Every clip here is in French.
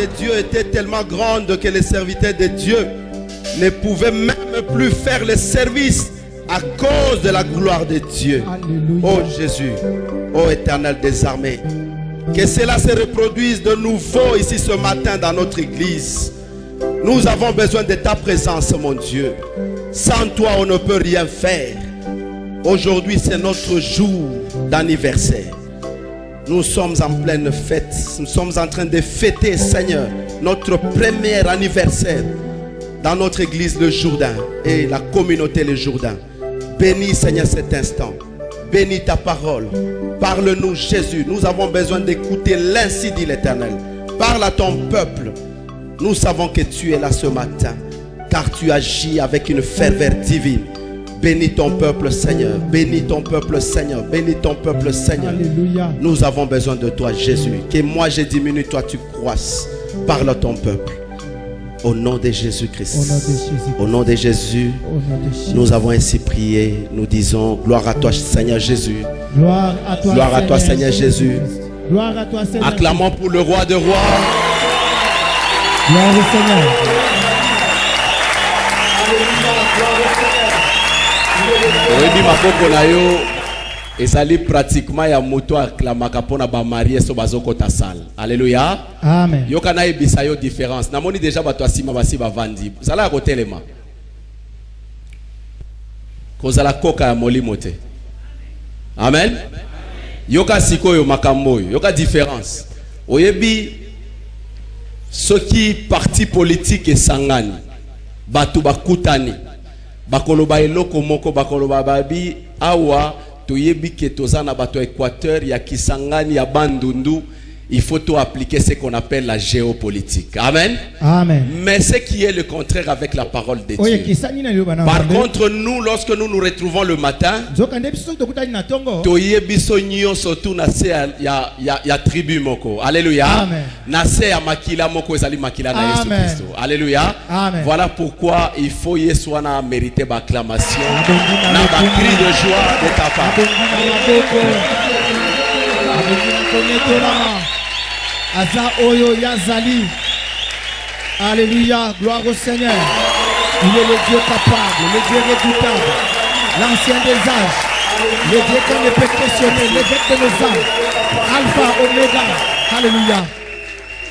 de Dieu était tellement grande que les serviteurs de Dieu ne pouvaient même plus faire le service à cause de la gloire de Dieu. Alléluia. Oh Jésus, oh Éternel des armées, que cela se reproduise de nouveau ici ce matin dans notre église. Nous avons besoin de ta présence, mon Dieu. Sans toi, on ne peut rien faire. Aujourd'hui, c'est notre jour d'anniversaire. Nous sommes en pleine fête. Nous sommes en train de fêter, Seigneur, notre premier anniversaire dans notre église le Jourdain et la communauté le Jourdain. Bénis, Seigneur, cet instant. Bénis ta parole. Parle-nous, Jésus. Nous avons besoin d'écouter l'ainsi dit l'Éternel. Parle à ton peuple. Nous savons que tu es là ce matin, car tu agis avec une ferveur divine. Bénis ton peuple, Seigneur. Bénis ton peuple, Seigneur. Bénis ton peuple, Seigneur. Alléluia. Nous avons besoin de toi, Jésus. Que moi je diminue, toi tu croisses. Parle à ton peuple. Au nom de Jésus-Christ. Au nom de Jésus. Au nom de Jésus. Nous avons ainsi prié. Nous disons gloire à toi, Seigneur Jésus. Gloire à toi, gloire à toi, Seigneur Jésus. Gloire à toi, Seigneur. Acclamons pour le roi de rois. Gloire au Seigneur. Rebi maboko na yo ezali pratiquement ya moto aklamaka pona ba marié so bazoko ta salle. Alléluia. Amen. Yo kana ebisa yo différence. Namoni déjà bato asima basi bavandi. Zala ko telema. Kozala koka ya molimo te. Amen. Yoka sikoyo makambo yo. Yoka différence. Oyebi soki parti politique esangani batu bakutani bakoloba eloko moko bakoloba babi awa toyebi ke tozana bato Équateur ya Kisangani ya Bandundu. Il faut tout appliquer ce qu'on appelle la géopolitique. Amen. Amen. Mais ce qui est le contraire avec la parole de Dieu. Par contre, nous, lorsque nous nous retrouvons le matin, toyebi so nyonso tu na se ya tribu moko. Alléluia. Amen. Na se ya makila moko ezali makila na Yesu Christo. Alléluia. Amen. Voilà pourquoi il faut Yeswana mériter l'acclamation, na ba cri de joie de ta part. Aza oyo yazali. Alléluia, gloire au Seigneur. Il est le Dieu capable, le Dieu redoutable, l'ancien des âges, le Dieu qu'on ne peut questionner, le Dieu de nos âmes, Alpha, Oméga. Alléluia.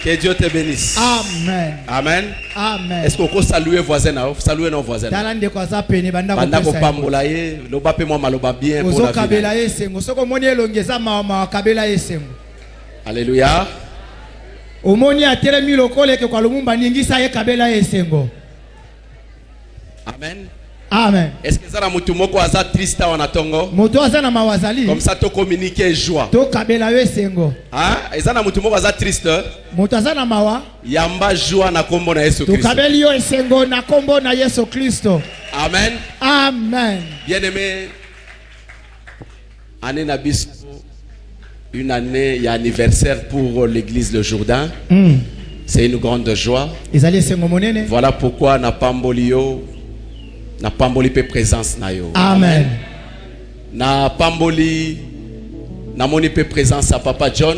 Que Dieu te bénisse. Amen. Amen. Amen. Est-ce qu'on peut saluer voisin? Saluer nos voisins. Banda ko pambola ye, loba pe moi maloba bien pour la vie. Alléluia. Omoni atelemi lokole ke kwa lumumba ningisa ye kabela esengo. Amen. Amen. Est-ce que ça na mutu moko aza triste wana tongo? Moto aza na mawazali. Comme ça to communiquer joie. To kabela esengo. Hein? Eza na mutu moko aza triste? Moto aza na mawa. Yamba joie na kombo na Yesu Christ. To kabeli yo esengo na kombo na Yesu Kristo. Amen. Amen. Bien-aimé, année na biso une année et anniversaire pour l'église Le Jourdain. C'est une grande joie. Voilà pourquoi na pamboli pe présence na yo. Amen. Na pamboli na moni pe présence à Papa John.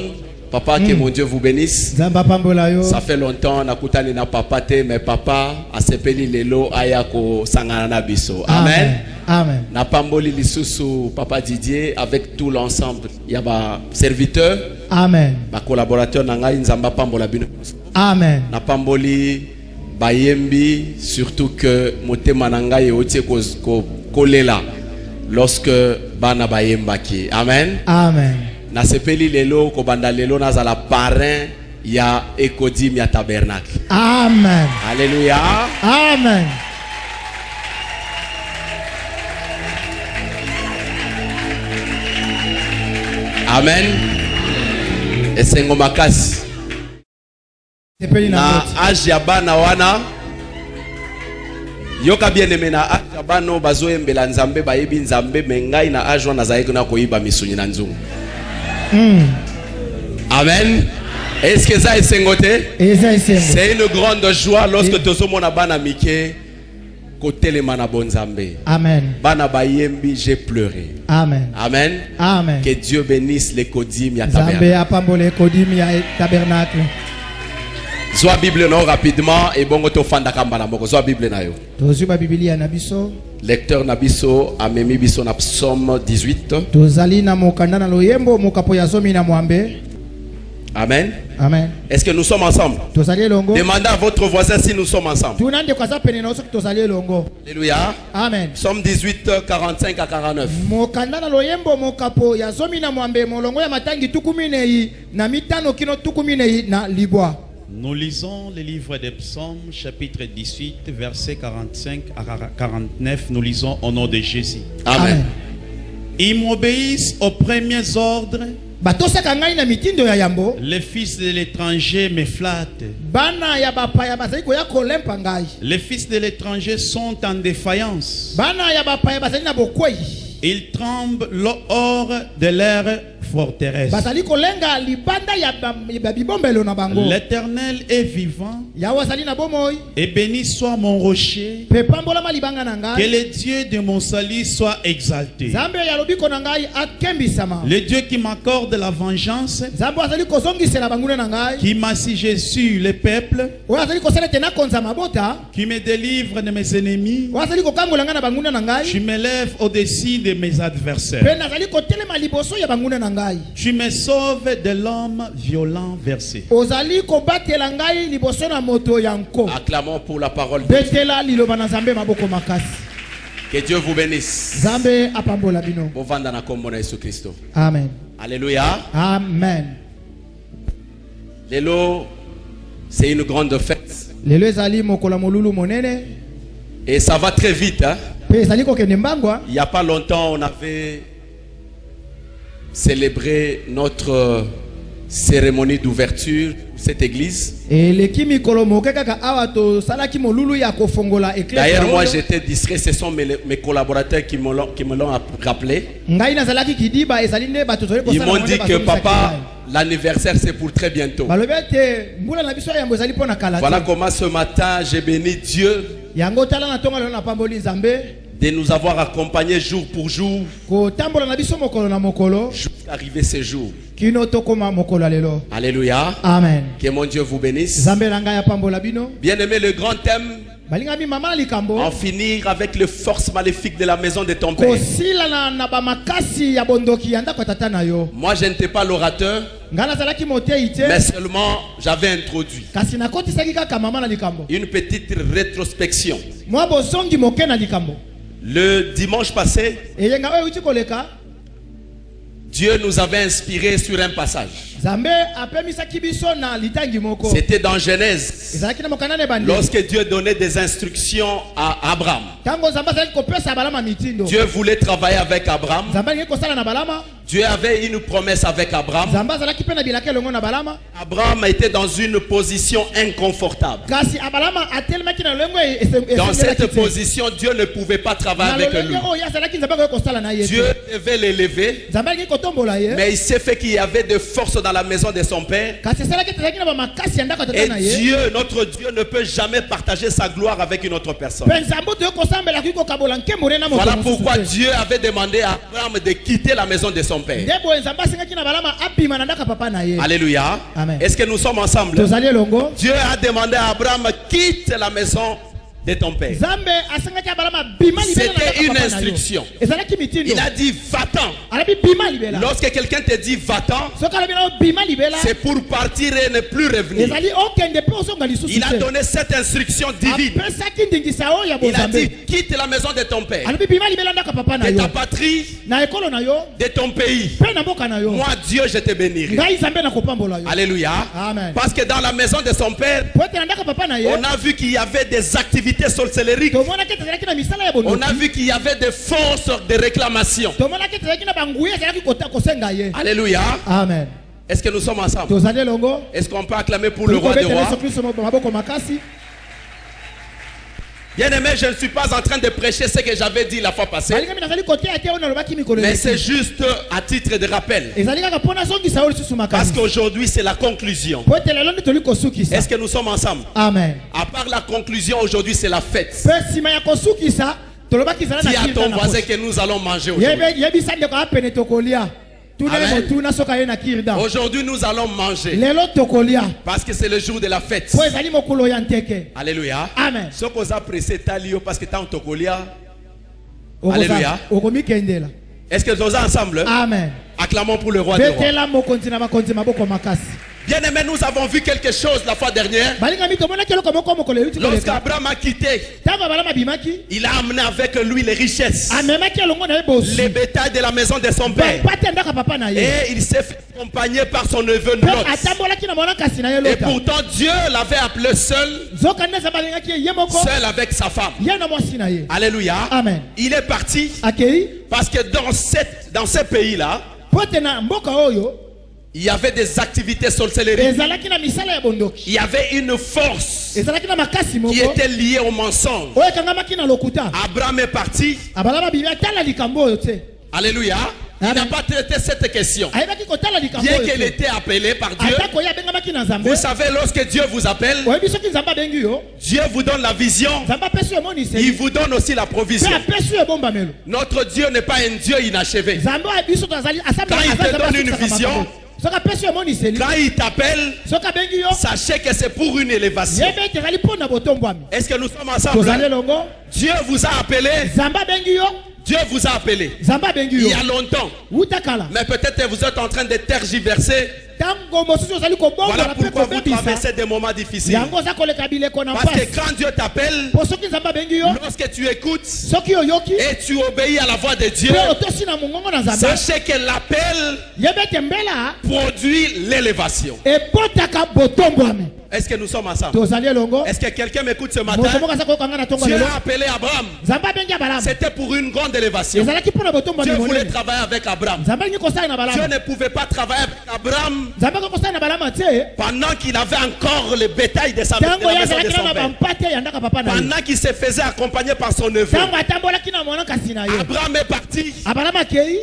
Papa, que mon Dieu vous bénisse. Ça fait longtemps na kutani na papa te, mais papa a sepeli lelo ayako sangana na biso. Amen. Amen. Na pamboli lisusu Papa Didier avec tout l'ensemble. Il y a ba serviteurs. Amen. Ba collaborateurs na ngai nzamba pambola bino. Amen. Na pamboli bayembi surtout que motema na ngai otie ko kolela lorsque bana bayemba ki. Amen. Amen. Na sepeli lelo ko banda lelo na zala parrain ya Ekodim ya tabernacle. Amen. Alléluia. Amen. Amen. Esengo makasi. Na age ya bana wana yoka bien aimé na age ya bano bazoyembela nzambe bayebi nzambe mengai na age wana zaiko na koyiba misunyi na nzungu. Amen. Est-ce que ça est sengoté? C'est une grande joie lorsque tozomona bana mike côté les mana bonzambe. Amen. Bana bayembi j'ai pleuré. Amen. Amen. Amen. Que Dieu bénisse les Kodim ya tabernacle. Zoa Bible non rapidement et bon to fanda kamba na moko. Zoa Bible na yo. Tozuba Biblia na biso. Lecteur na biso amemi biso na Psaume 18. Tozali na mokanda na loyembo mokapo ya zomi na mwambe. Amen. Amen. Est-ce que nous sommes ensemble? Tozali longo. Demandez à votre voisin si nous sommes ensemble. Tunande kwa pene na osoki tozali longo. Alléluia. Amen. Psaume 18, 45 à 49. Mokanda na loyembo mokapo ya zomi na mwambe molongo ya matangi tukuminei na mitano kino tukuminei na libwa. Nous lisons le livre des Psaumes, chapitre 18, versets 45 à 49. Nous lisons au nom de Jésus. Amen. Ils m'obéissent aux premiers ordres. Les fils de l'étranger me flattent. Les fils de l'étranger sont en défaillance. Ils tremblent hors de leur forteresse. L'Éternel est vivant. Et béni soit mon rocher. Que le Dieu de mon salut soit exalté. Le Dieu qui m'accorde la vengeance, qui m'assiège sur le peuple, qui me délivre de mes ennemis. Je me lève au-dessus de mes adversaires. Tu me sauves de l'homme violent versé. Acclamons pour la parole de Dieu. Que Dieu vous bénisse. Amen. Alléluia. Amen. Lelo, c'est une grande fête. Et ça va très vite. Hein? Il n'y a pas longtemps, on avait célébré notre cérémonie d'ouverture de cette église. D'ailleurs, moi j'étais distrait, ce sont mes collaborateurs qui me l'ont rappelé. Ils m'ont dit que papa, l'anniversaire c'est pour très bientôt. Voilà comment ce matin j'ai béni Dieu de nous avoir accompagnés jour pour jour jusqu'à arriver ce jour. Alléluia. Amen. Que mon Dieu vous bénisse. Bien aimé, le grand thème, en finir avec les forces maléfiques de la maison de ton père. Moi je n'étais pas l'orateur, mais seulement j'avais introduit une petite rétrospection. Le dimanche passé, Dieu nous avait inspiré sur un passage. C'était dans Genèse, lorsque Dieu donnait des instructions à Abraham. Dieu voulait travailler avec Abraham. Dieu avait une promesse avec Abraham. Abraham était dans une position inconfortable. Dans cette position, Dieu ne pouvait pas travailler avec lui. Dieu devait l'élever, mais il s'est fait qu'il y avait de force dans la maison de son père. Et Dieu, notre Dieu, ne peut jamais partager sa gloire avec une autre personne. Voilà pourquoi Dieu avait demandé à Abraham de quitter la maison de son père. Alléluia. Est-ce que nous sommes ensemble? Dieu a demandé à Abraham, quitte la maison de ton père. C'était une instruction. Il a dit va-t'en. Lorsque quelqu'un te dit va-t'en, c'est pour partir et ne plus revenir. Il a donné cette instruction divine. Il a dit quitte la maison de ton père, de ta patrie, de ton pays. Moi Dieu je te bénirai. Alléluia. Parce que dans la maison de son père, on a vu qu'il y avait des activités sorcelleries. On a vu qu'il y avait des forces de réclamation. Alléluia. Amen. Est-ce que nous sommes ensemble? Est-ce qu'on peut acclamer pour le roi des rois? Bien aimé, je ne suis pas en train de prêcher ce que j'avais dit la fois passée, mais c'est juste à titre de rappel. Parce qu'aujourd'hui c'est la conclusion. Est-ce que nous sommes ensemble? Amen. À part la conclusion, aujourd'hui c'est la fête. Dis à ton voisin que nous allons manger aujourd'hui. Aujourd'hui, nous allons manger. Parce que c'est le jour de la fête. Alléluia. Amen. Ce qu'on a pressé talio parce que tant tokolia. Alléluia. Est-ce que nous sommes ensemble? Amen. Acclamons pour le roi des rois. Bien aimé, nous avons vu quelque chose la fois dernière. Lorsqu'Abraham a quitté, il a amené avec lui les richesses, les bétails de la maison de son père. Et il s'est fait accompagner par son neveu Lot. Et pourtant Dieu l'avait appelé seul avec sa femme. Alléluia. Amen. Il est parti parce que dans ce pays-là, il y avait des activités sorcelleries. Il y avait une force qui était liée au mensonge. Abraham est parti. Alléluia. Il n'a pas traité cette question. Bien qu'elle était appelée par Dieu. Vous savez, lorsque Dieu vous appelle, Dieu vous donne la vision. Il vous donne aussi la provision. Notre Dieu n'est pas un Dieu inachevé. Quand il te donne une vision, quand il t'appelle, sachez que c'est pour une élévation. Est-ce que nous sommes ensemble? Dieu vous a appelé. Dieu vous a appelé il y a longtemps. Mais peut-être vous êtes en train de tergiverser. Voilà pourquoi vous traversez des moments difficiles. Parce que quand Dieu t'appelle, lorsque tu écoutes et tu obéis à la voix de Dieu, sachez que l'appel produit l'élévation. Est-ce que nous sommes ensemble? Est-ce que quelqu'un m'écoute ce matin? Dieu a appelé Abraham. C'était pour une grande élévation. Dieu voulait travailler avec Abraham. Dieu ne pouvait pas travailler avec Abraham pendant qu'il avait encore le bétail de sa maison de son père. Pendant qu'il se faisait accompagner par son neveu. Abraham est parti,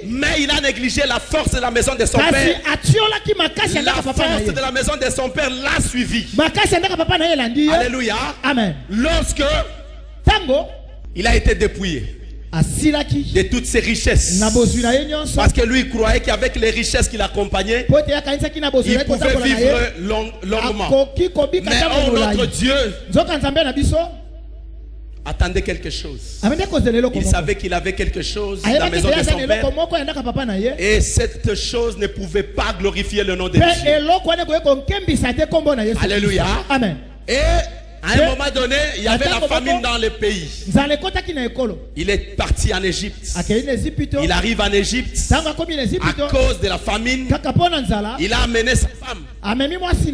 mais il a négligé la force de la maison de son père. La force de la maison de son père l'a suivi. Alléluia. Amen. Lorsque il a été dépouillé de toutes ses richesses, parce que lui croyait qu'avec les richesses qui l'accompagnaient, il pouvait vivre longuement. Mais notre Dieu attendait quelque chose. Il savait qu'il avait quelque chose dans la maison de son père. Et cette chose ne pouvait pas glorifier le nom de Dieu. Alléluia. Amen. Et à un moment donné, il y avait la famine dans le pays. Il est parti en Égypte. Il arrive en Égypte à cause de la famine. Il a amené sa femme.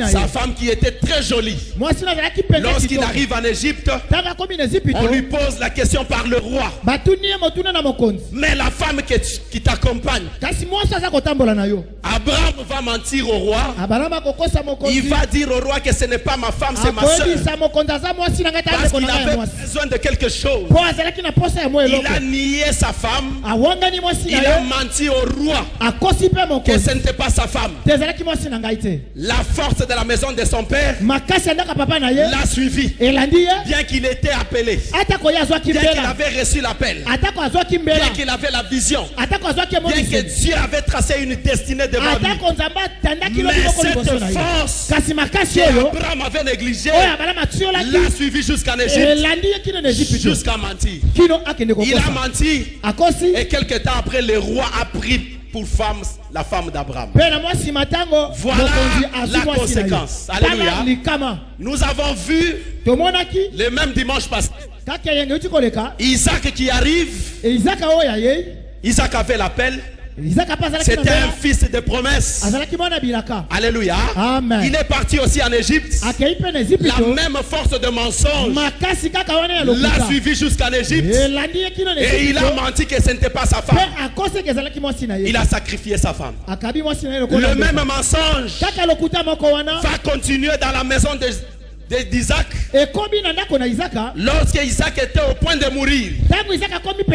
Sa femme qui était très jolie. Lorsqu'il arrive en Égypte, on lui pose la question par le roi. Mais la femme qui t'accompagne, Abraham va mentir au roi. Il va dire au roi que ce n'est pas ma femme, c'est ma soeur. Parce qu'il avait besoin de quelque chose. Il a nié sa femme. Il a menti au roi que ce n'était pas sa femme. La force de la maison de son père l'a suivi. Bien qu'il était appelé, bien qu'il avait reçu l'appel, bien qu'il avait la vision, bien que Dieu avait tracé une destinée devant lui. Mais cette force qu'Abraham avait négligée l'a suivi jusqu'en Égypte, jusqu'à mentir. Il a menti. Et quelque temps après, le roi a pris pour femme la femme d'Abraham. Voilà la conséquence. Alléluia. Nous avons vu le même dimanche passé Isaac qui arrive. Isaac avait l'appel. C'était un fils de promesse. Alléluia. Amen. Il est parti aussi en Égypte. La même force de mensonge l'a suivi jusqu'en Égypte. Et il a menti que ce n'était pas sa femme. Il a sacrifié sa femme. Le même mensonge va continuer dans la maison d'Isaac, lorsque Isaac était au point de mourir,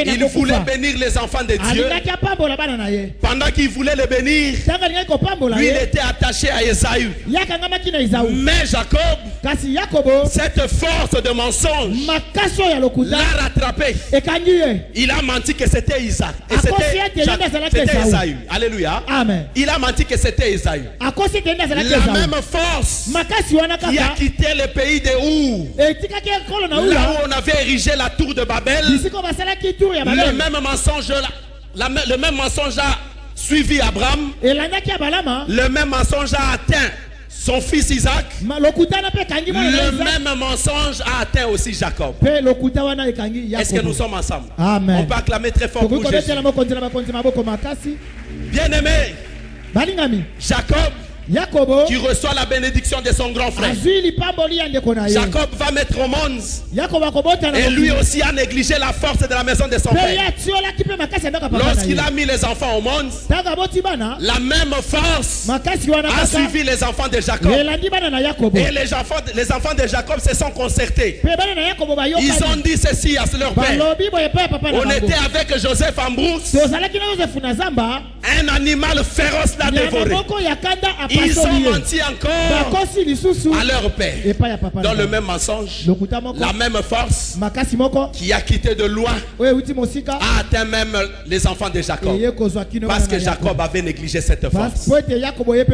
il voulait bénir les enfants de Dieu. Pendant qu'il voulait les bénir, lui il était attaché à Esaü. Mais Jacob, cette force de mensonge, l'a rattrapé. Il a menti que c'était Isaac. Et c'était Esaü. Alléluia. Amen. Il a menti que c'était Esaü. La même force qui a quitté le pays de Our, là où on avait érigé la tour de Babel, le même mensonge a suivi Abraham, le même mensonge a atteint son fils Isaac, le même mensonge a atteint aussi Jacob. Est-ce que nous sommes ensemble? Amen. On peut acclamer très fort pour Jésus. Bien-aimé, Jacob qui reçoit la bénédiction de son grand frère. Jacob va mettre au monde et lui aussi a négligé la force de la maison de son père. Lorsqu'il a mis les enfants au monde, la même force a suivi les enfants de Jacob. Et les enfants de Jacob se sont concertés. Ils ont dit ceci à leur père: on était avec Joseph en brousse, un animal féroce l'a dévoré. Ils ont menti encore à leur père. Dans le même mensonge, la même force qui a quitté de loin a atteint même les enfants de Jacob. Parce que Jacob avait négligé cette force.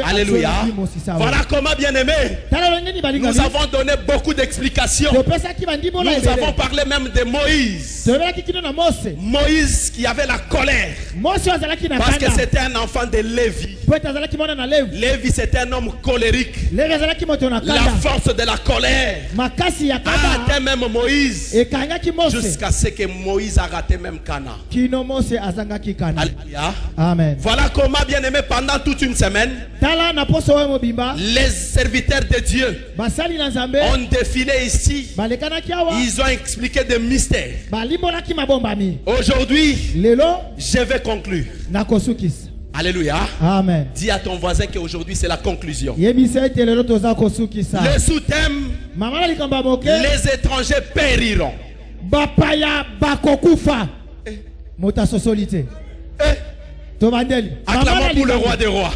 Alléluia. Voilà comment, bien aimé, nous avons donné beaucoup d'explications. Nous avons parlé même de Moïse. Moïse qui avait la colère. Parce que c'était un enfant de Lévi. Lévi c'était un homme colérique. La force de la colère a atteint même Moïse, jusqu'à ce que Moïse a raté même Cana. Alléluia. Amen. Voilà comment, bien aimé, pendant toute une semaine, les serviteurs de Dieu ont défilé ici. Ils ont expliqué des mystères. Aujourd'hui, je vais conclure. Alléluia. Amen. Dis à ton voisin qu'aujourd'hui c'est la conclusion. Le sous-thème: les étrangers périront. Acclamons pour le roi des rois.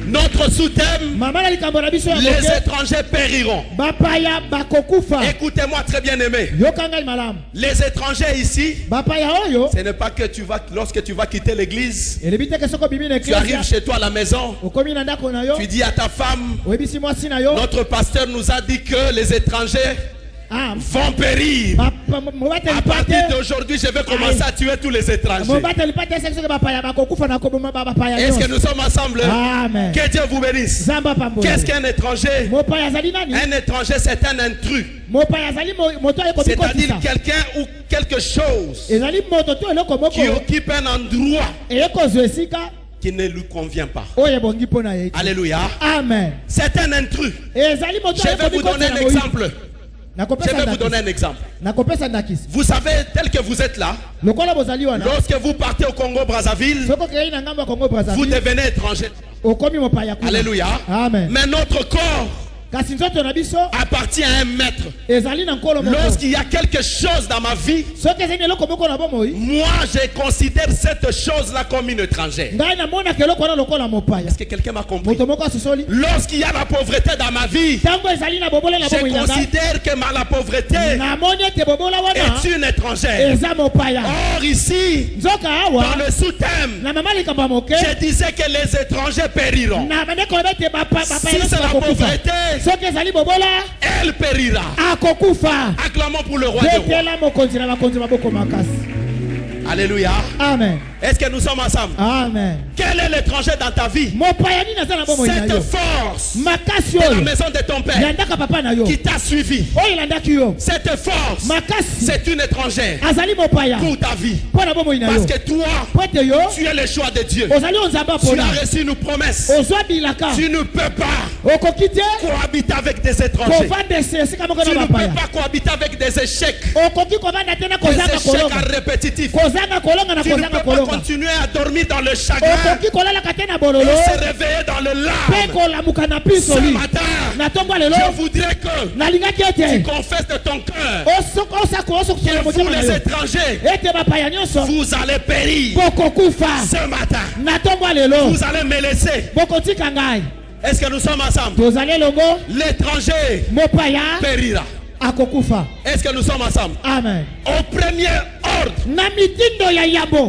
Notre sous-thème: les étrangers périront. Écoutez-moi très bien aimé. Les étrangers ici, ce n'est pas que lorsque tu vas quitter l'église, tu arrives chez toi à la maison, tu dis à ta femme: notre pasteur nous a dit que les étrangers vont périr. À partir d'aujourd'hui, je vais commencer à tuer tous les étrangers. Est-ce que nous sommes ensemble? Amen. Que Dieu vous bénisse. Qu'est-ce qu'un étranger? Un étranger, c'est un intrus. C'est-à-dire quelqu'un ou quelque chose qui occupe un endroit qui ne lui convient pas. Alléluia. Amen. C'est un intrus. Je vais vous donner un exemple. Je vais vous donner un exemple. Vous savez, tel que vous êtes là, lorsque vous partez au Congo-Brazzaville, vous devenez étranger. Alléluia. Amen. Mais notre corps appartient à un maître. Lorsqu'il y a quelque chose dans ma vie, moi je considère cette chose-là comme une étrangère. Est-ce que quelqu'un m'a compris? Lorsqu'il y a la pauvreté dans ma vie, je considère que la pauvreté est une étrangère. Or ici, dans le sous-thème, je disais que les étrangers périront. Si c'est la pauvreté, elle périra. Acclamons pour le roi des rois. Alléluia. Amen. Est-ce que nous sommes ensemble? Amen. Quel est l'étranger dans ta vie? Cette force de la maison de ton père qui t'a suivi. Cette force, c'est une étrangère pour ta vie. Parce que toi, tu es le choix de Dieu. Tu as reçu une promesse. Tu ne peux pas cohabiter avec des étrangers. Tu ne peux pas cohabiter avec des échecs. Des échecs répétitifs. Tu ne peux pas continuer à dormir dans le chagrin et se réveiller dans le larme. Ce matin, je voudrais que tu confesses de ton cœur que vous les étrangers, vous allez périr ce matin. Vous allez me laisser. Est-ce que nous sommes ensemble? L'étranger périra. Est-ce que nous sommes ensemble? Amen. Au premier ordre,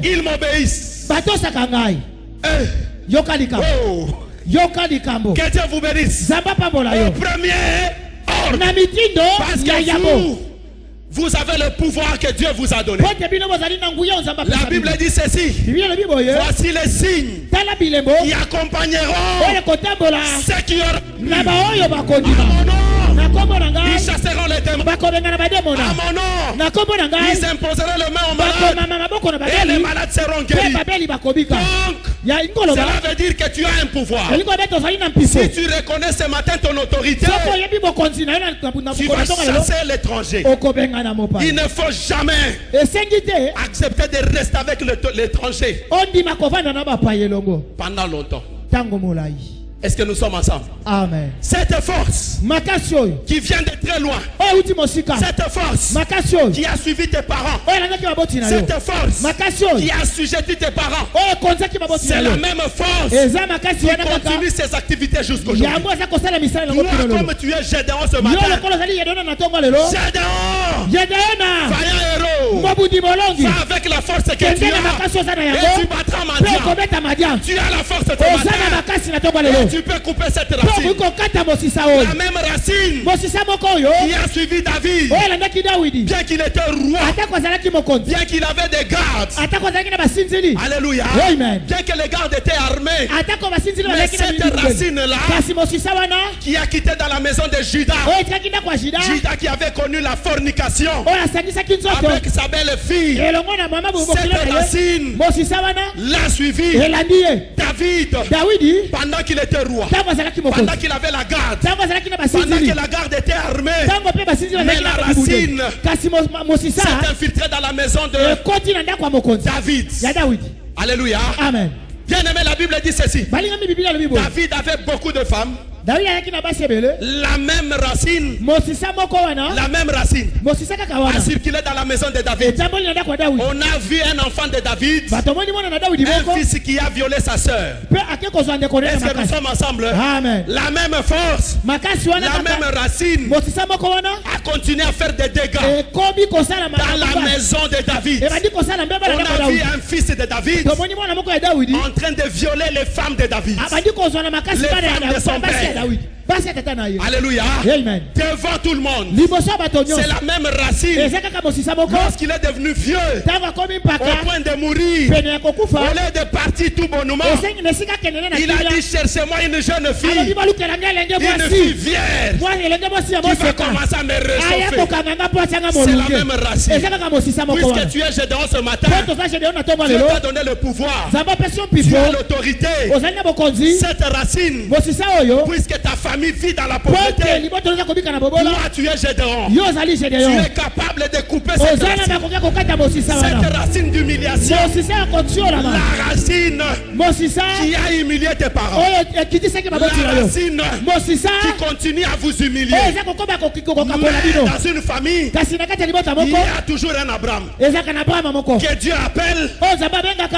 ils m'obéissent. Oh. Que Dieu vous bénisse. Au premier ordre, parce que vous avez le pouvoir que Dieu vous a donné. La Bible dit ceci: voici les signes qui accompagneront ceux qui auront ils chasseront les démons. À mon nom, ils imposeront le main aux malades et les malades seront guéris. Donc, cela veut dire que tu as un pouvoir. Si tu reconnais ce matin ton autorité, tu vas chasser l'étranger. Il ne faut jamais accepter de rester avec l'étranger pendant longtemps. Est-ce que nous sommes ensemble? Amen. Cette force qui vient de très loin, cette force qui a suivi tes parents, cette force qui a assujetti tes parents, c'est la même force qui continue ses activités jusqu'aujourd'hui. Toi, comme tu es Gédéon ce matin, Gédéon, vaillant héros, va avec la force que tu as et tu battras Madian. Tu as la force ce matin. Tu peux couper cette racine. La même racine qui a suivi David. Bien qu'il était roi, bien qu'il avait des gardes. Alléluia. Bien que les gardes étaient armés. Mais cette racine-là qui a quitté dans la maison de Judas. Judas qui avait connu la fornication avec sa belle fille. Cette racine l'a suivi. David, pendant qu'il était roi, pendant qu'il avait la garde, pendant que la garde était armée, mais la racine s'est infiltrée dans la maison de David. Alléluia. Amen. Bien aimé, la Bible dit ceci: David avait beaucoup de femmes. La même racine a circulé dans la maison de David. On a vu un enfant de David, un fils qui a violé sa sœur. Est-ce que nous sommes ensemble? Amen. La même force, la même racine a continué à faire des dégâts dans la maison de David. On a vu un fils de David en train de violer les femmes de David, les femmes de son père. Alléluia. Amen. Devant tout le monde, c'est la même racine. Lorsqu'il est devenu vieux, au point de mourir, au lieu de partir tout bonnement, il a dit: cherchez-moi une jeune fille, une fille vierge qui va commencer à me réchauffer. C'est la même racine. Puisque tu es Gédéon ce matin, Dieu t'a donné le pouvoir, tu as l'autorité. Cette racine, puisque ta famille vit dans la pauvreté, toi tu es Gédéon. Tu es capable de couper cette racine. Cette racine d'humiliation, la racine qui a humilié tes parents, la racine qui continue à vous humilier. Mais dans une famille, il y a toujours un Abraham que Dieu appelle,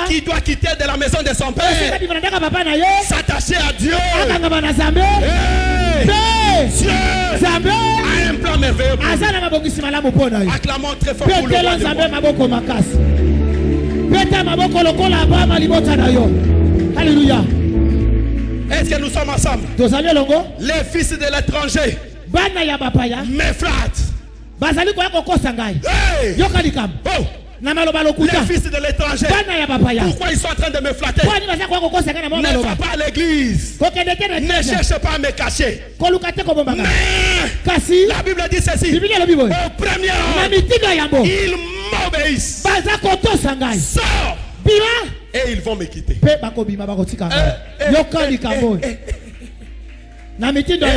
qui doit quitter de la maison de son père, s'attacher à Dieu. Dieu a un plan merveilleux. Acclamons très fort pour le roi de roi. Alléluia. Est-ce que nous sommes ensemble? Les fils de l'étranger me flattent. Hey! Oh! Les fils de l'étranger, pourquoi ils sont en train de me flatter? Ne va pas à l'église, ne cherche pas à me cacher. Mais la Bible dit ceci: au premier ordre, ils m'obéissent. Sors et ils vont me quitter. Est-ce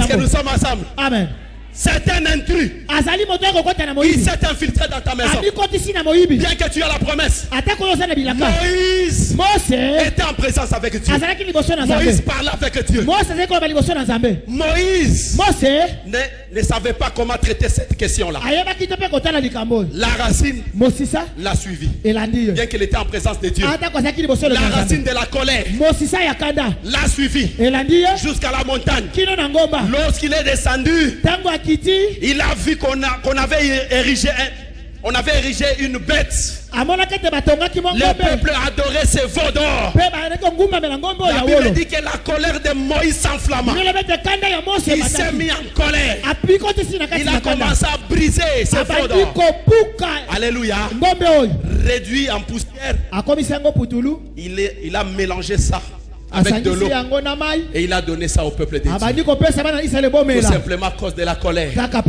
que nous sommes ensemble? Amen. C'est un intrus. Il s'est infiltré dans ta maison. Bien que tu aies la promesse. Moïse était en présence avec Dieu. Moïse parlait avec Dieu. Moïse ne savait pas comment traiter cette question-là. La racine l'a suivi. Bien qu'il était en présence de Dieu. La racine de la colère l'a suivi jusqu'à la montagne. Lorsqu'il est descendu, il a vu qu'on avait érigé une bête. Le peuple adorait ces veaux d'or. La Bible dit que la colère de Moïse s'enflamma. Il s'est mis en colère. Il a commencé à briser ces veaux d'or. Alléluia. Réduit en poussière. Il a mélangé ça avec de l'eau et il a donné ça au peuple de Dieu. Tout simplement à cause de la colère. Quand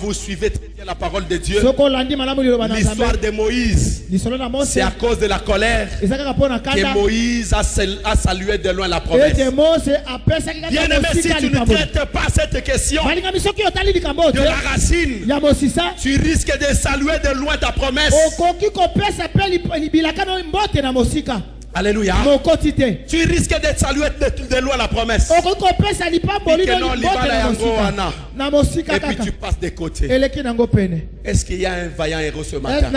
vous suivez très bien la parole de Dieu, l'histoire de Moïse, c'est à cause de la colère que Moïse a salué de loin la promesse. Bien aimé, si tu ne traites pas cette question de la racine, tu risques de saluer de loin ta promesse. Alléluia. Tu risques de saluer de loin la promesse. Et puis tu passes de côté. Est-ce qu'il y a un vaillant héros ce matin? Il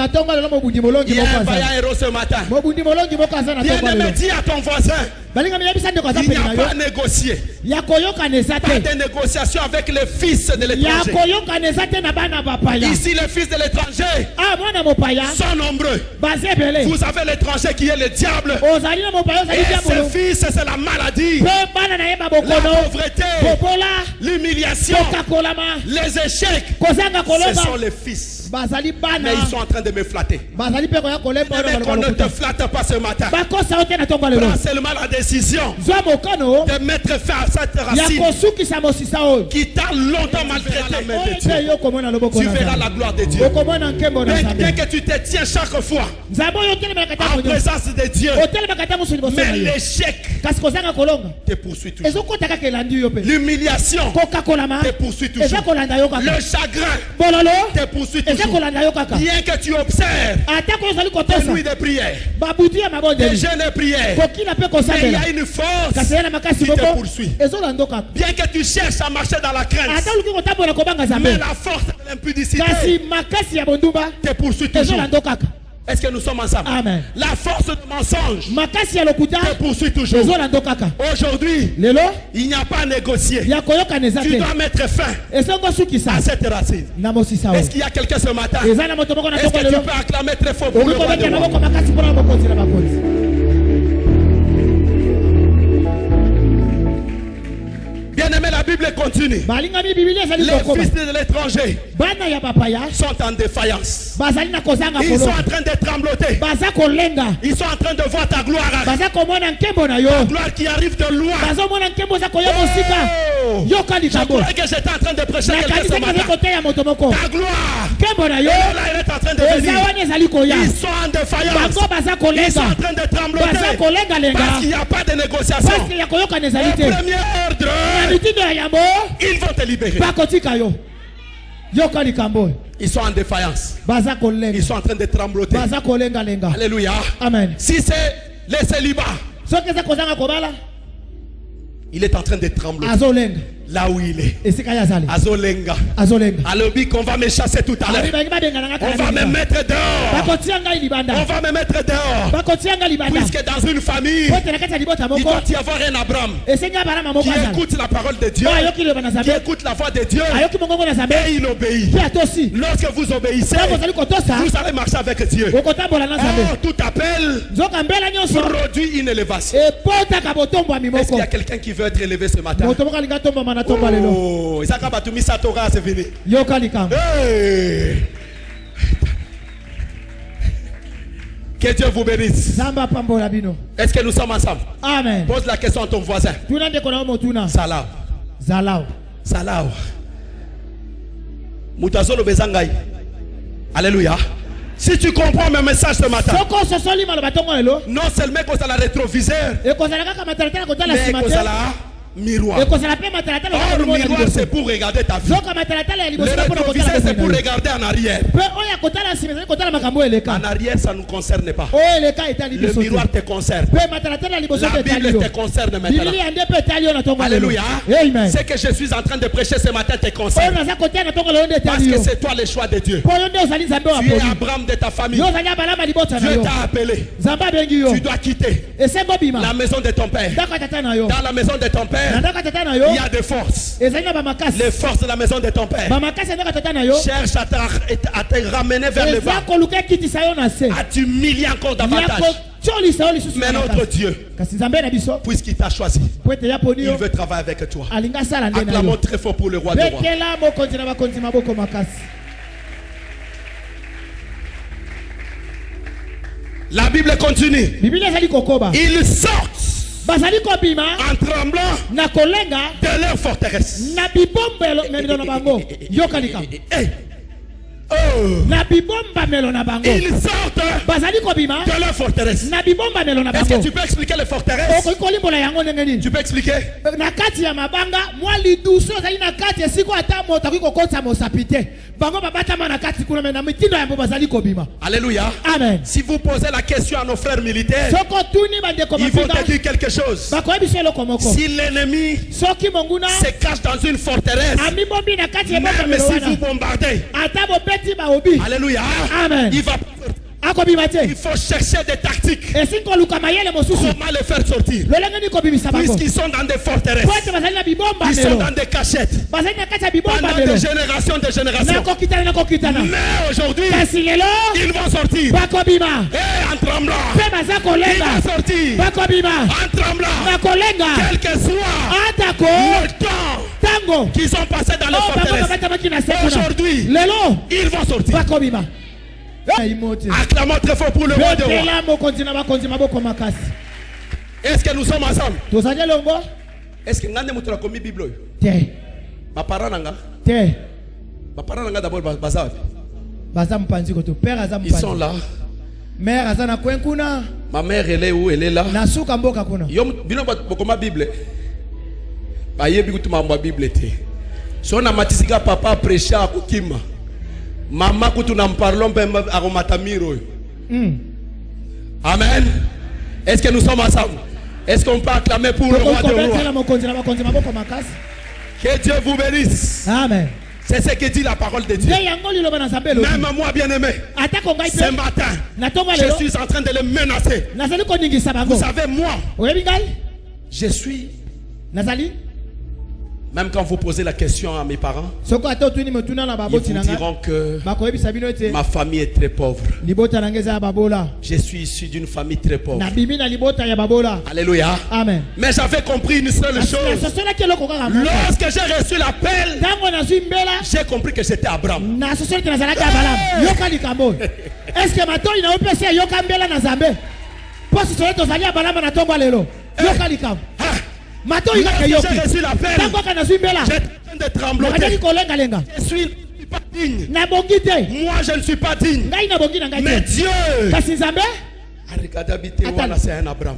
y a un vaillant héros ce matin. Bien-aimé, dis à ton voisin, il n'y a pas à négocier. Pas de négociation avec les fils de l'étranger. Ici, les fils de l'étranger sont nombreux. Vous avez l'étranger qui est le diable. Et ses fils, c'est la maladie, la pauvreté, l'humiliation, les échecs. Ce sont les fils. Mais ils sont en train de me flatter. Mais qu'on ne te flatte pas ce matin. Prends seulement la décision de mettre fin à cette racine qui t'a longtemps maltraité. Tu verras la gloire de Dieu. Bien que tu te tiens chaque fois en présence de Dieu, mais l'échec te poursuit toujours. L'humiliation te poursuit toujours. Le chagrin te poursuit toujours. Bien que tu observes des nuits de prière, des jeûnes de prière, mais il y a une force qui te poursuit. Bien que tu cherches à marcher dans la crainte, mais la force de l'impudicité te poursuit toujours. Est-ce que nous sommes ensemble? Amen. La force du mensonge te poursuit toujours. Aujourd'hui, il n'y a pas à négocier. Tu dois mettre fin à cette racine. Est-ce qu'il y a quelqu'un ce matin? Est-ce que tu peux acclamer très fort pour le roi des rois? Bien-aimé, la Bible continue. Les fils de l'étranger sont en défaillance. Ils sont en train de trembloter. Ils sont en train de voir ta gloire. Ta gloire qui arrive de loin. Je crois que j'étais en train de prêcher quelqu'un ce matin. Ta gloire, elle est en train de venir. Ils sont en défaillance. Ils sont en train de trembloter. Parce qu'il n'y a pas de négociation. Au premier ordre, ils vont te libérer. Ils sont en défaillance. Ils sont en train de trembloter. Alléluia. Amen. Si c'est le célibat, il est en train de trembloter. Là où il est. Azolenga. Alobi qu'on va me chasser tout à l'heure. On va me mettre dehors. On va me mettre dehors. Puisque dans une famille, il doit y avoir un Abraham qui écoute la parole de Dieu, qui écoute la voix de Dieu et il obéit. Lorsque vous obéissez, vous allez marcher avec Dieu. Oh, tout appel produit une élévation. Est-ce qu'il y a quelqu'un qui veut être élevé ce matin? Oh, c'est fini. Hey. Que Dieu vous bénisse. Est-ce que nous sommes ensemble? Amen. Pose la question à ton voisin. Salao. Mutazolo bezangai. Alléluia. Si tu comprends mes messages ce matin, non seulement que ça la rétroviseur, mais que ça la miroir. Or, miroir, c'est pour regarder ta vie. Le rétroviseur, c'est pour regarder en arrière. En arrière, ça ne nous concerne pas. Le miroir te concerne. La Bible te concerne maintenant. Alléluia. Ce que je suis en train de prêcher ce matin te concerne. Parce que c'est toi le choix de Dieu. Tu es Abraham de ta famille. Dieu t'a appelé. Tu dois quitter la maison de ton père. Dans la maison de ton père, il y a des forces. Les forces de la maison de ton père cherchent à te ramener vers le bas, à t'humilier encore davantage. Mais notre Dieu, puisqu'il t'a choisi, il veut travailler avec toi. Acclamons très fort pour le roi des rois. La Bible continue. Ils sortent en tremblant de leur forteresse. Ils sortent de leur forteresse. Est-ce que tu peux expliquer les forteresses? Tu peux expliquer? Alléluia. Amen. Si vous posez la question à nos frères militaires, ils vont te dire quelque chose. Si l'ennemi se cache dans une forteresse, même si vous bombardez, alléluia, amen, il va. Il faut chercher des tactiques. Comment les faire sortir? Puisqu'ils sont dans des forteresses, ils sont dans des cachettes pendant des générations. Mais aujourd'hui, ils vont sortir. Et en tremblant, ils vont sortir. En tremblant, quel que soit le temps qu'ils ont passé dans les forteresses, aujourd'hui, ils vont sortir. Acclamons très fort pour le roi des rois. Est-ce que nous sommes ensemble? Est-ce que nous avons la Bible? Ma parole d'abord, ils sont là. Ma mère, elle est où? Elle est là. Si on a matisika papa prêché à Kukima. Maman, quand nous parlons, amen. Est-ce que nous sommes ensemble? Est-ce qu'on peut acclamer pour le roi de roi? Que Dieu vous bénisse. Amen. C'est ce que dit la parole de Dieu. Même moi, bien-aimé, ce matin, je suis en train de le menacer. Vous savez, moi, je suis... Même quand vous posez la question à mes parents, ils vous diront que ma famille est très pauvre. Je suis issu d'une famille très pauvre. Alléluia. Amen. Mais j'avais compris une seule chose. Lorsque j'ai reçu l'appel, j'ai compris que j'étais Abraham. Est-ce que maintenant il a opéré Yokambela na Zambé? Parce que c'est tozali balama na tomba lelo. Yokalika. Maintenant il a reçu l'appel. J'étais en train de trembloter. Je suis pas digne. Moi je ne suis pas digne. Mais Dieu a regardé habiter c'est un Abraham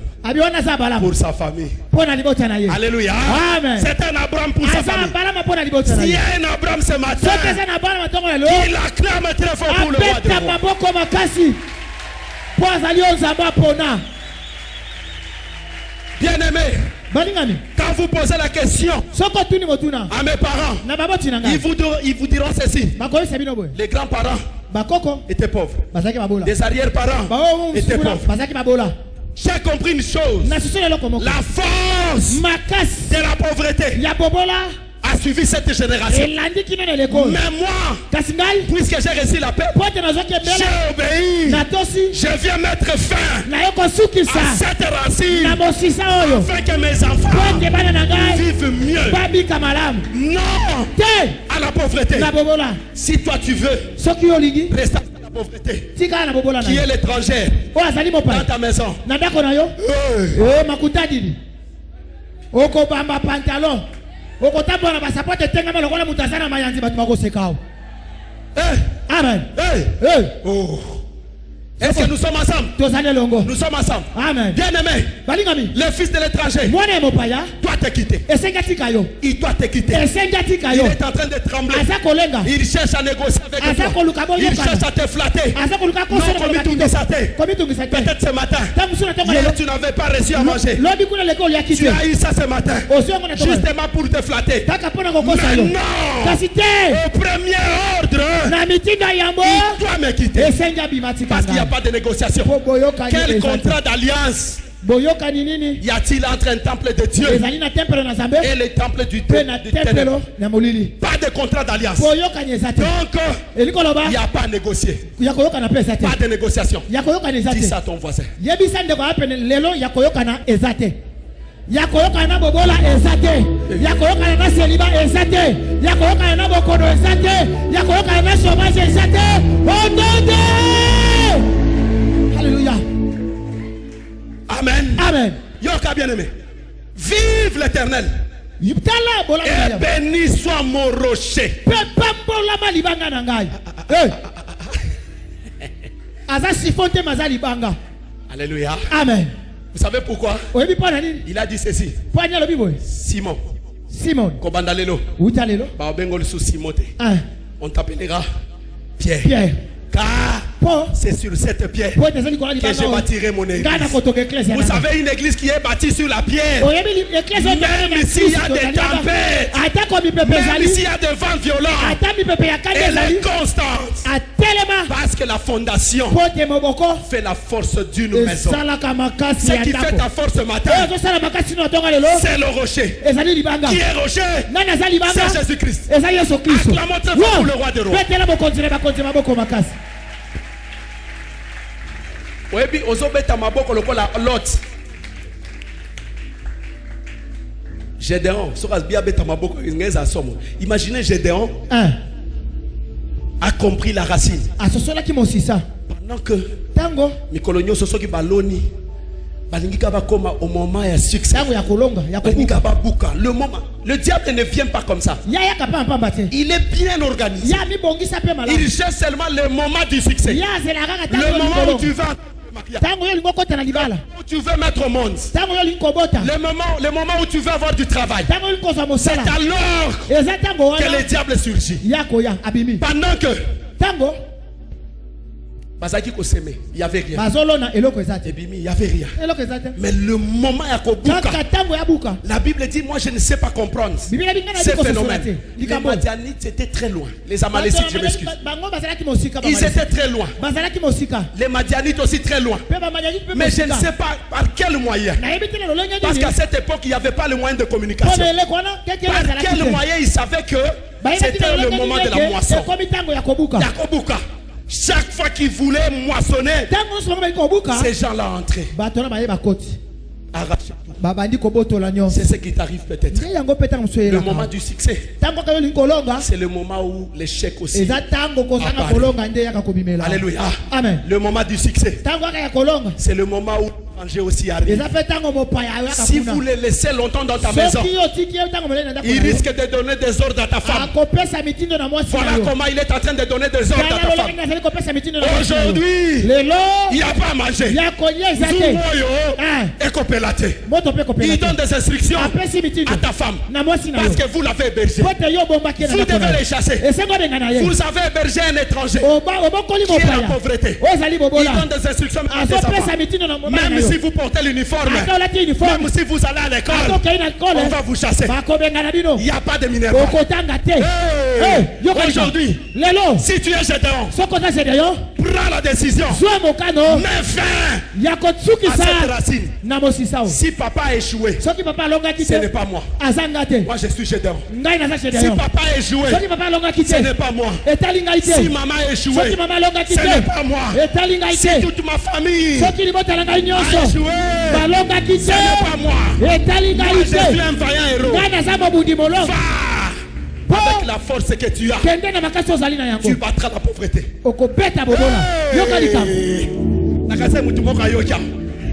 pour sa famille. Alléluia. C'est un Abraham pour sa famille. S'il y a un Abraham ce matin, il acclame très fort pour le roi de roi. Bien-aimé, quand vous posez la question à mes parents, ils vous diront ceci. Les grands-parents étaient pauvres. Les arrière-parents étaient pauvres. J'ai compris une chose. La force de la pauvreté a suivi cette génération. Mais moi, puisque j'ai reçu la paix, j'ai obéi. Je viens mettre fin à cette racine afin que mes enfants vivent mieux. Non à la pauvreté. Si toi tu veux rester à la pauvreté, qui est l'étranger dans ta maison, Amen. Oh. Est-ce que nous sommes ensemble? Nous sommes ensemble. Amen. Bien-aimé, le fils de l'étranger doit te quitter. Il doit te quitter. Il est en train de trembler. Il cherche à négocier avec toi. Il cherche à te flatter. Peut-être ce matin, hier tu n'avais pas réussi à manger. Tu as eu ça ce matin, justement pour te flatter. Maintenant, au premier ordre, il doit me quitter. Parce qu'il n'y a pas de négociation. Quel contrat d'alliance y a-t-il entre un temple de Dieu et le temple du ténèbre? Pas de contrat d'alliance. Donc, il n'y a pas à négocier. Pas de négociation. Dis ça à ton voisin. Yakoyokana bobola ezate, yakoyokana na seliba ezate, yakoyokana na bokono ezate, yakoyokana na chômage ezate. Entendez! Alléluia. Amen. Amen. Yoka bien-aimé. Vive l'Éternel. Et béni soit mon rocher. Alléluia. Amen. Vous savez pourquoi? Il a dit ceci. Simon. Simon. Kobandalelo. On t'appellera Pierre. Pierre. Car c'est sur cette pierre que je bâtirai mon église. Vous savez, une église qui est bâtie sur la pierre, même s'il y a des tempêtes, même s'il y a des vents violents, elle est constante. Parce que la fondation fait la force d'une maison. Ce qui fait ta force ce matin, c'est le rocher. Qui est rocher? C'est Jésus-Christ. Acclamons très fort pour le roi des rois. Gédéon, imaginez Gédéon a compris la racine. Pendant que Mikolonio Sosoki Baloni au moment de succès, le moment, le diable ne vient pas comme ça. Il est bien organisé. Il cherche seulement le moment du succès. Le moment où tu vas, où tu veux mettre au monde, le moment où tu veux avoir du travail, c'est alors que le diable surgit. Pendant que il n'y avait rien. Il n'y avait rien. Mais le moment la Bible dit, moi je ne sais pas comprendre ces phénomènes. Les Madianites étaient très loin. Les Amalécites, je m'excuse. Ils étaient très loin. Les Madianites aussi très loin. Mais je ne sais pas par quel moyen. Parce qu'à cette époque, il n'y avait pas le moyen de communication. Par quel moyen ils savaient que c'était le moment de la moisson. Yakobuka. Chaque fois qu'ils voulaient moissonner, ces gens-là entraient. Arracher tout. C'est ce qui t'arrive peut-être. Le moment du succès, c'est le moment où l'échec aussi apparaît. Alléluia. Amen. Le moment du succès, c'est le moment où l'étranger aussi arrive. Si vous les laissez longtemps dans ta maison, il risque de donner des ordres à ta femme. Voilà comment il est en train de donner des ordres à ta femme. Aujourd'hui, il n'y a pas à manger. Il donne des instructions à ta femme parce que vous l'avez hébergé. Vous devez les chasser. Vous avez hébergé un étranger qui est la pauvreté. Il donne des instructions à tes enfants. Même si vous portez l'uniforme, même si vous allez à l'école, on va vous chasser. Il n'y a pas de minéraux. Aujourd'hui, si tu es Gédéon, prends la décision. Mets fin à cette racine. Si papa a échoué, ce n'est pas moi. Moi je suis Gédéon. Si papa a échoué, ce n'est pas moi. Si maman a échoué, ce n'est pas moi. Si toute ma famille a échoué, ce n'est pas moi. Moi je suis un vaillant héros. Va avec la force que tu as, tu battras la pauvreté.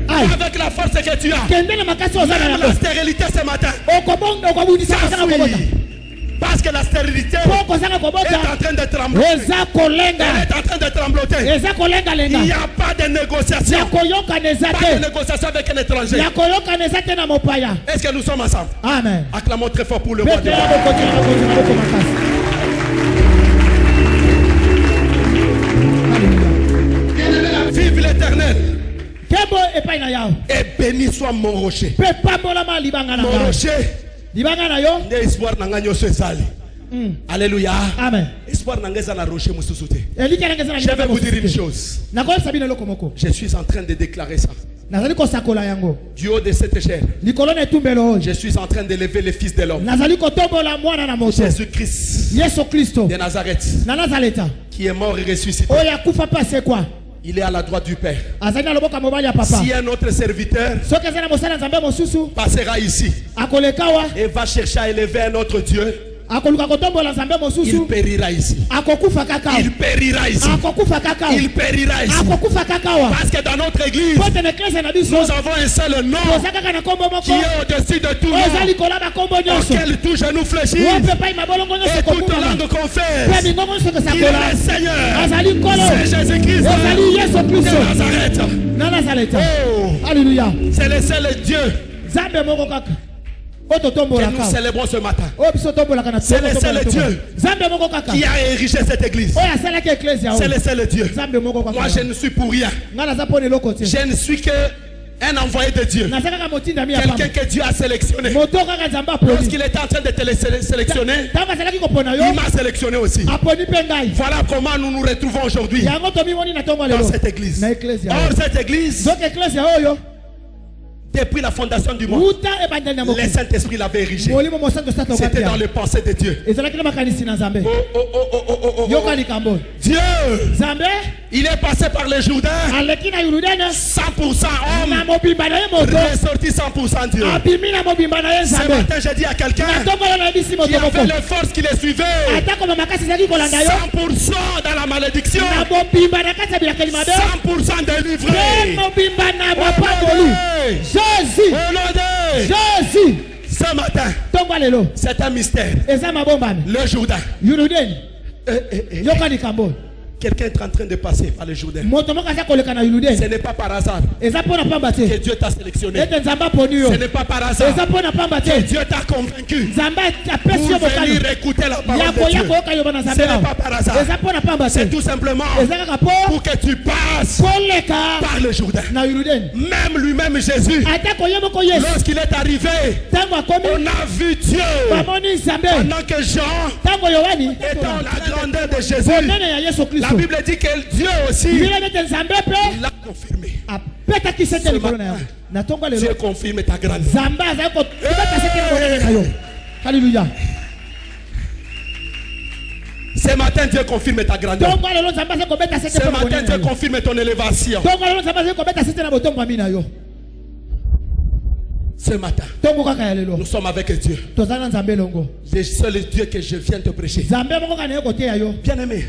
Avec la force que tu as, même la stérilité ce matin, Parce que la stérilité est en train de trembler. Elle est en train de trembloter. Il n'y a pas de négociation. Pas de négociation avec un étranger. Est-ce que nous sommes ensemble? Amen. Acclamons très fort pour le roi de Dieu. Vive l'Éternel. Et béni soit mon rocher. Mon rocher. Espoir n'anganyo sezali. Alléluia. Amen. Espoir n'angeza na rocher mususute. Je vais vous dire une chose. Je suis en train de déclarer ça. Du haut de cette chair, je suis en train d'élever les fils de l'homme. Jésus-Christ de Nazareth, qui est mort et ressuscité. Il est à la droite du Père. Si un autre serviteur passera ici et va chercher à élever un autre Dieu, il périra ici. Il périra ici. Il périra ici. Parce que dans notre église, nous avons un seul nom qui est au-dessus de tout nom, auquel tout genou fléchit et toute langue confesse qu'il est le Seigneur. C'est Jésus-Christ de Nazareth. Oh. Alléluia. C'est le seul Dieu que nous célébrons ce matin. C'est le seul Dieu qui a érigé cette église. C'est le seul Dieu. Moi je ne suis pour rien. Je ne suis que un envoyé de Dieu. Quelqu'un que Dieu a sélectionné. Lorsqu'il était en train de te sélectionner, il m'a sélectionné aussi. Voilà comment nous nous retrouvons aujourd'hui dans cette église. Or cette église, depuis la fondation du monde, le Saint-Esprit l'avait érigé. C'était dans les pensées de Dieu. Dieu, il est passé par le Jourdain 100% homme, il est sorti 100% Dieu. Ce matin j'ai dit à quelqu'un qui avait les forces qui les suivaient 100% dans la malédiction, 100% délivré. Jésus. Jésus. Ce matin, c'est un mystère. Le Jourdain. Quelqu'un est en train de passer par le Jourdain. Ce n'est pas par hasard que Dieu t'a sélectionné. Ce n'est pas par hasard que Dieu t'a convaincu pour venir écouter la parole de Dieu. Ce n'est pas par hasard. C'est tout simplement pour que tu passes par le Jourdain. Même lui-même Jésus, lorsqu'il est arrivé, on a vu Dieu pendant que Jean était dans la grandeur de Jésus. La Bible dit que Dieu aussi l'a confirmé. Dieu confirme ta grandeur. Alléluia. Ce matin, Dieu confirme ta grandeur. Ce matin, Dieu confirme ton élévation. Ce matin, nous sommes avec Dieu. Le seul Dieu que je viens te prêcher. Bien aimé,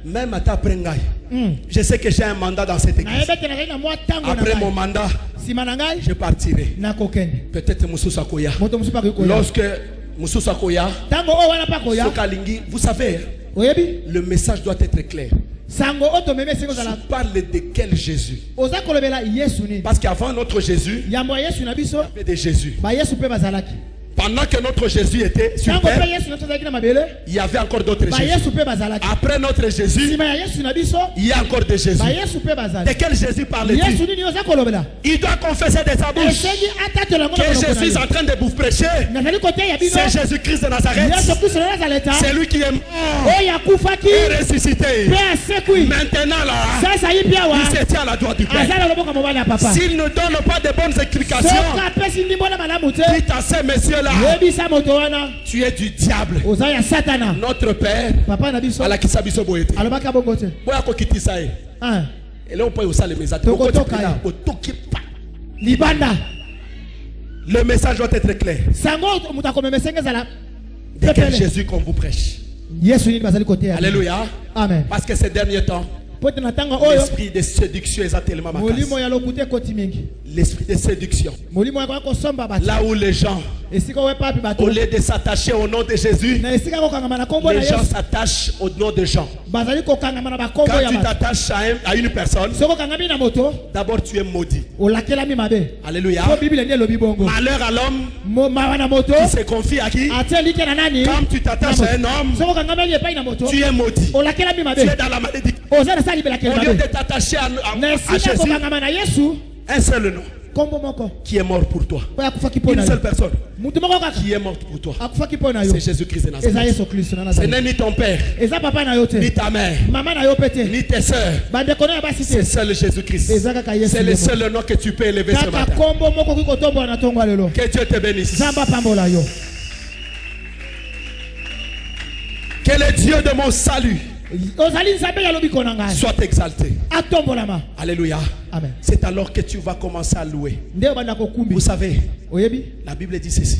même à ta prengaille, je sais que j'ai un mandat dans cette église. Après mon mandat, je partirai. Peut-être Moussousa Koya. Lorsque Moussousa Koya, vous savez, le message doit être clair. Tu parles de quel Jésus? Parce qu'avant notre Jésus, il y avait des Jésus. Pendant que notre Jésus était sur terre, il y avait encore d'autres Jésus. Après notre Jésus, il y a encore des Jésus. De quel Jésus parle-t-il? Il doit confesser de sa bouche que je suis en train de vous prêcher. C'est Jésus-Christ de Nazareth. C'est lui qui est mort et ressuscité. Maintenant là, il se tient à la droite du Père. S'il ne donne pas de bonnes explications, dites à ces messieurs là, tu es du diable. Notre Père à la kisabiso boyete. Boya ko kitisa e. Et là on peut aussi les messages. Le message doit être clair. De quel Jésus qu'on vous prêche? Alléluia. Amen. Parce que ces derniers temps, L'esprit de séduction est tellement macasse. L'esprit de séduction. Là où les gens, au lieu de s'attacher au nom de Jésus, les gens s'attachent au nom de Jean. Quand tu t'attaches à une personne, d'abord tu es maudit. Alléluia. Malheur à l'homme qui se confie à qui? Quand tu t'attaches à un homme, tu es maudit. Tu es dans la malédiction. Au lieu de t'attacher à Jésus, un seul nom qui est mort pour toi. Une seule personne qui est morte pour toi. C'est Jésus-Christ de Nazareth. Ce n'est ni ton père, ni ta mère, ni tes soeurs. C'est seul Jésus-Christ. C'est le seul nom que tu peux élever ce matin. Que Dieu te bénisse. Que le Dieu de mon salut soit exalté. Alléluia. C'est alors que tu vas commencer à louer. Vous savez, la Bible dit ceci.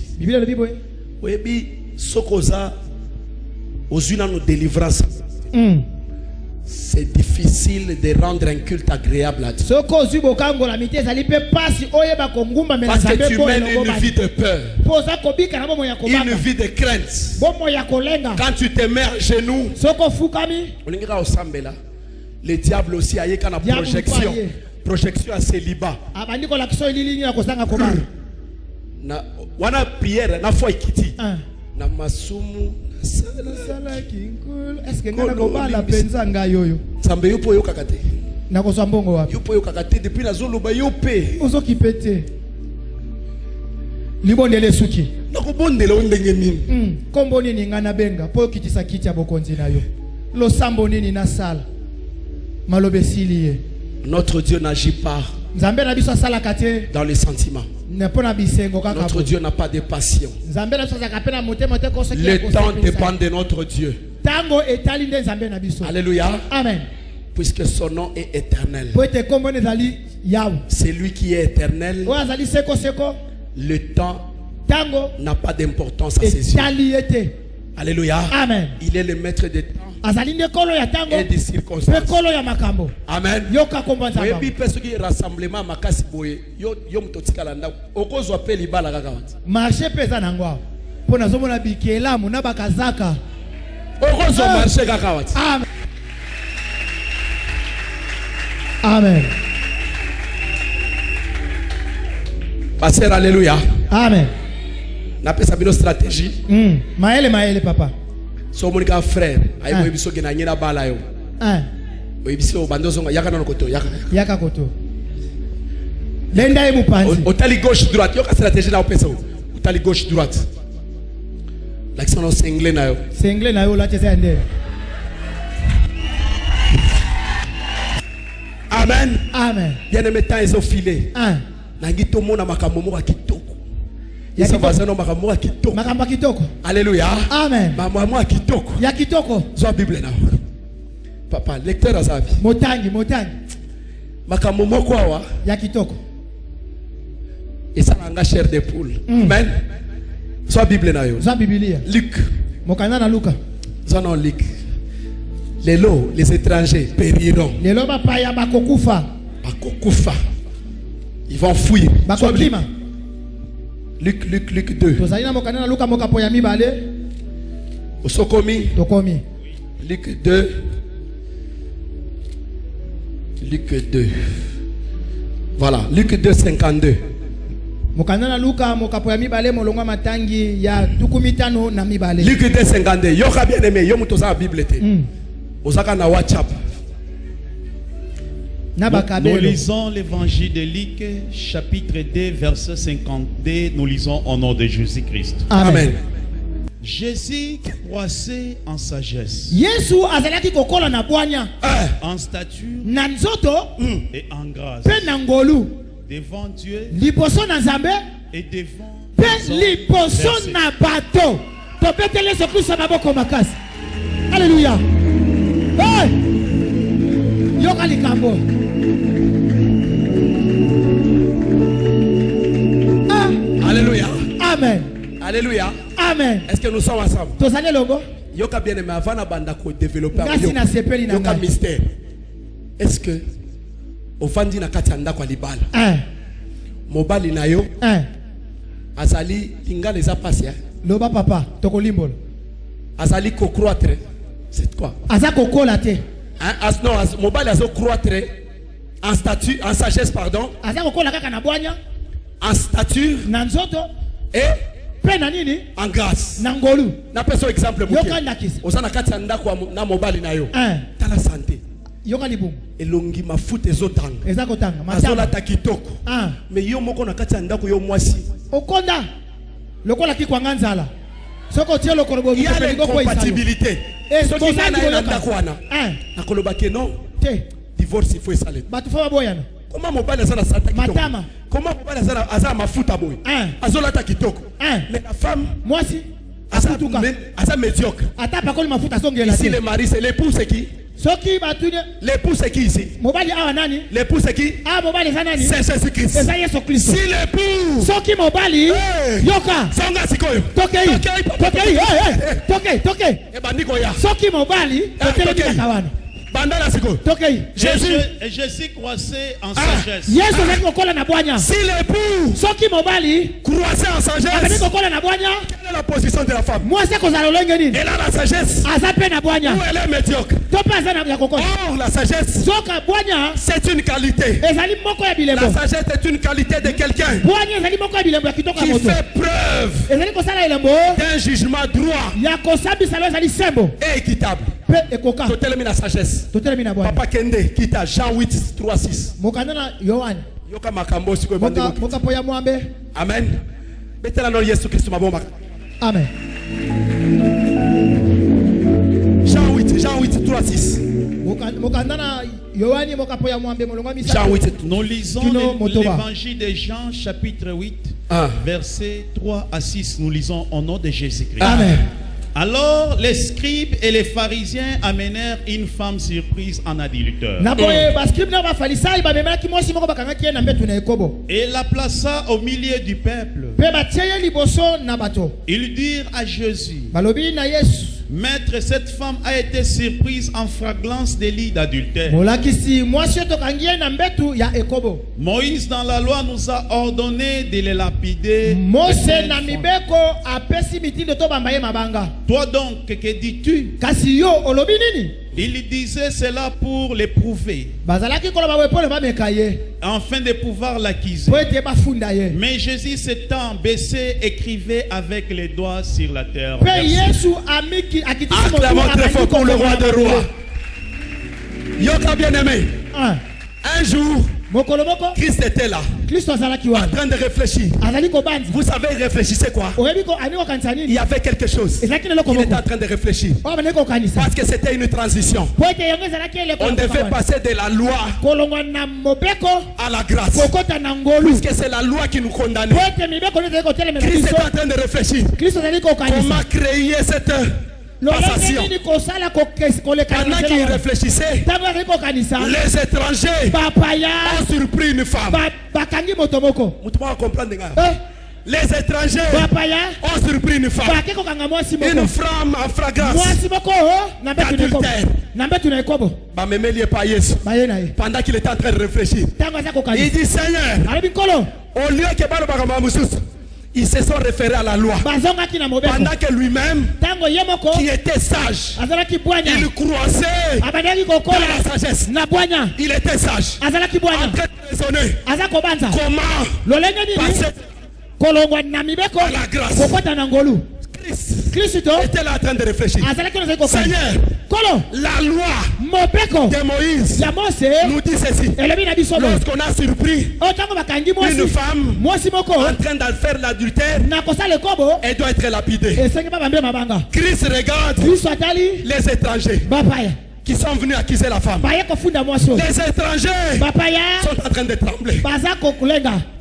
C'est difficile de rendre un culte agréable à Dieu. Parce que tu mènes une vie de peur, une vie de crainte. Quand tu te mets à genoux, le diable aussi a eu une projection à célibat. Wana prière na foi ikiti na masumu est-ce que ngana ko bala penza ngayoyo Sambe yupo yoka kate na ko mbongo wapi yupo yoka kate depuis na zolo ba yope ozo kipete libondele suki na ko bondela ondenge nini kombo nini ngana benga po kitisa kiti ya bokonzi na yo lo sambo nini na sala malobe siliye. Notre Dieu n'agit pas dans les sentiments. Notre Dieu n'a pas de passion. Le temps dépend de notre Dieu. Alléluia. Amen. Puisque son nom est éternel. C'est lui qui est éternel. Le temps n'a pas d'importance à ses yeux. Alléluia. Amen. Il est le maître des temps et des circonstances. Amen. Rassemblement makasi boye yo mtotikala ndako okozwa pe libala kaka wati marché pesa nangwa pona zomona bikela muna bakazaka okozwa marché kaka wati. Amen. Amen. Pasteur, alléluia. Amen. Na pesa bino stratégie. Maele papa. So monika frère ayi biso gena nyina bala yo. Biso bandozo yaka na koto yaka koto. Lenda emu panzi. Otali gauche droite yo ka stratégie na opesa o. Otali gauche droite. L'accent c'est anglais na yo. C'est anglais na yo la tese ande. Amen. Amen. Bien aimé temps ils ont filé. Nangi to mona makambo mo kitoko. Alléluia. Amen. Maman kitoko. Ya kitoko. Zo Bible na. Papa, lecteur azabi. Motangi. Makambo moko awa. Ya kitoko. Et ça langa chair de poule. Amen. Zo Bible na yo. Zo Biblia. Luc. Mokana na Luka. Zo non Luc. Les étrangers périront. Lelo ba ya bakokufa. Bakokufa. Ils vont fuir. Bakoklima. Luc 2. Osokomi. Luc 2. Voilà, Luc 2, 52. Luc 2, 52. Yoka bien aimé, yo mutoza la Bible te. Osaka na WhatsApp. Nous lisons l'évangile de Luc, chapitre 2, verset 52. Nous lisons au nom de Jésus-Christ. Amen. Jésus croissait en sagesse, en stature et en grâce devant Dieu et devant Alléluia. Yoka likambo. Alléluia. Amen. Alléluia. Amen. Est-ce que nous sommes ensemble? Tosale longo. Yoka bien aimé avant na banda ko développer yoka mystère. Est-ce que au fandi na kati anda kwa libala mobali na yo azali lingala eza pasi loba papa tokolimbolo azali ko croître c'est quoi azako kola te non mobali azo croître en statut en sagesse pardon azako kola kaka na bwanya en stature na nzoto et pe na nini en grâce na ngolu na peso exemple yo kanda kisa osana kati anda kwa na mobali na yo tala santé yoka libumu elongi mafuta ezotanga ezakotanga mazola takitoko mais yo moko na kati anda ko yo mwasi okonda lokola ki kwa nganzala soko tie lokolo bo il y a l'incompatibilité soki na na ndako wana nakoloba ke non te divorce il faut esale batu fa boyana comment mobali azana sata kitoko matama comment mobali azana mafuta boy azola takitoko mais la femme mwasi asa médiocre atapa koli mafuta songela ici le mari c'est l'époux c'est qui soki batune l'époux c'est qui ici mobali awa nani l'époux c'est qui mobali za nani c'est Jésus-Christ c'est Yesu Kristo si l'époux soki mobali yoka songa sikoyo tokei e bandiko ya soki mobali totelemi kawana bandana sikoyo tokei Jésus croissait en sagesse. Yesu zaki kokola na bwanya si l'époux soki mobali croissait en sagesse abani kokola na bwanya quelle est la position de la femme mwasi kozala lolenge nini elle a la sagesse azape na bwanya ou elle est médiocre topa azana ya kokola or la sagesse soka bwanya c'est une qualité ezali moko ya bilembo la sagesse est une qualité de quelqu'un bwanya ezali moko ya bilembo ya kitoko qui fait preuve ezali kosala elembo d'un jugement droit ya kosambisa lo ezali sembo et équitable pe ekoka totelemi na sagesse totelemi na bwanya papa kende kita Jean 8:3-6 mokanda na Yohane yoka makambo siko bande moka poya mwambe amen betela no Yesu Kristo mabomba amen Jean 8:3-6 mokanda na Yohane moka poya mwambe molonga misa Jean 8 nous lisons l'évangile de Jean chapitre 8 versets 3 à 6 nous lisons au nom de Jésus-Christ. Amen. Alors les scribes et les pharisiens amenèrent une femme surprise en adultère. Et la plaça au milieu du peuple. Ils dirent à Jésus: Maître, cette femme a été surprise en flagrance délit d'adultère. Moïse dans la loi nous a ordonné de les lapider. Toi donc, que dis-tu? Il disait cela pour l'éprouver, afin de pouvoir l'accuser. Mais Jésus s'étant baissé, écrivait avec les doigts sur la terre. Acclamons très fort pour le roi des rois. Yoka bien-aimé. Un jour, Christ était là, en train de réfléchir. Vous savez, il réfléchissait quoi? Il y avait quelque chose. Il était en train de réfléchir. Parce que c'était une transition. On devait passer de la loi à la grâce. Puisque c'est la loi qui nous condamnait. Christ était en train de réfléchir. Comment créer cette passation? Pendant qu'il réfléchissait, les étrangers ont surpris une femme. Les étrangers ont surpris une femme. Une femme en fragrance d'adultère. Pendant qu'il était en train de réfléchir, il dit: Seigneur, au lieu que ils se sont référés à la loi. Pendant que lui-même, qui était sage, il croisait dans la sagesse. Il était sage. En train de raisonner. Comment passer à la grâce. Christ était là en train de réfléchir. Seigneur, la loi de Moïse nous dit ceci: lorsqu'on a surpris une femme en train de faire l'adultère, elle doit être lapidée. Christ regarde les étrangers qui sont venus accuser la femme. Les étrangers sont en train de trembler.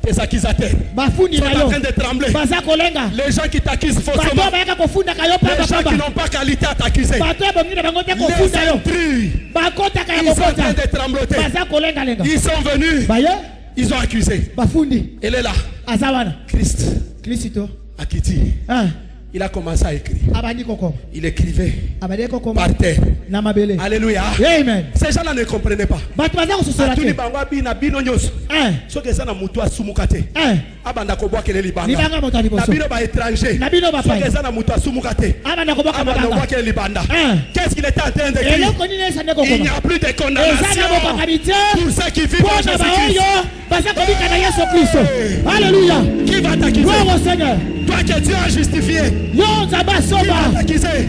Les accusateurs sont en train de trembler. Les gens qui t'accusent faussement, les gens qui n'ont pas qualité à t'accuser, les intrus, ils sont en train de trembloter. Ils sont venus, ils ont accusé. Elle est là. Christ Akiti. Il a commencé à écrire. Il écrivait par terre. Alléluia. Amen. Ces gens-là ne comprenaient pas. Qu'est-ce qu'il était en train de dire? Il n'y a plus de condamnation pour ceux qui vivent en Jésus-Christ. Alléluia. Qui va t'accuser? Toi que Dieu a justifié. Qui va t'accuser?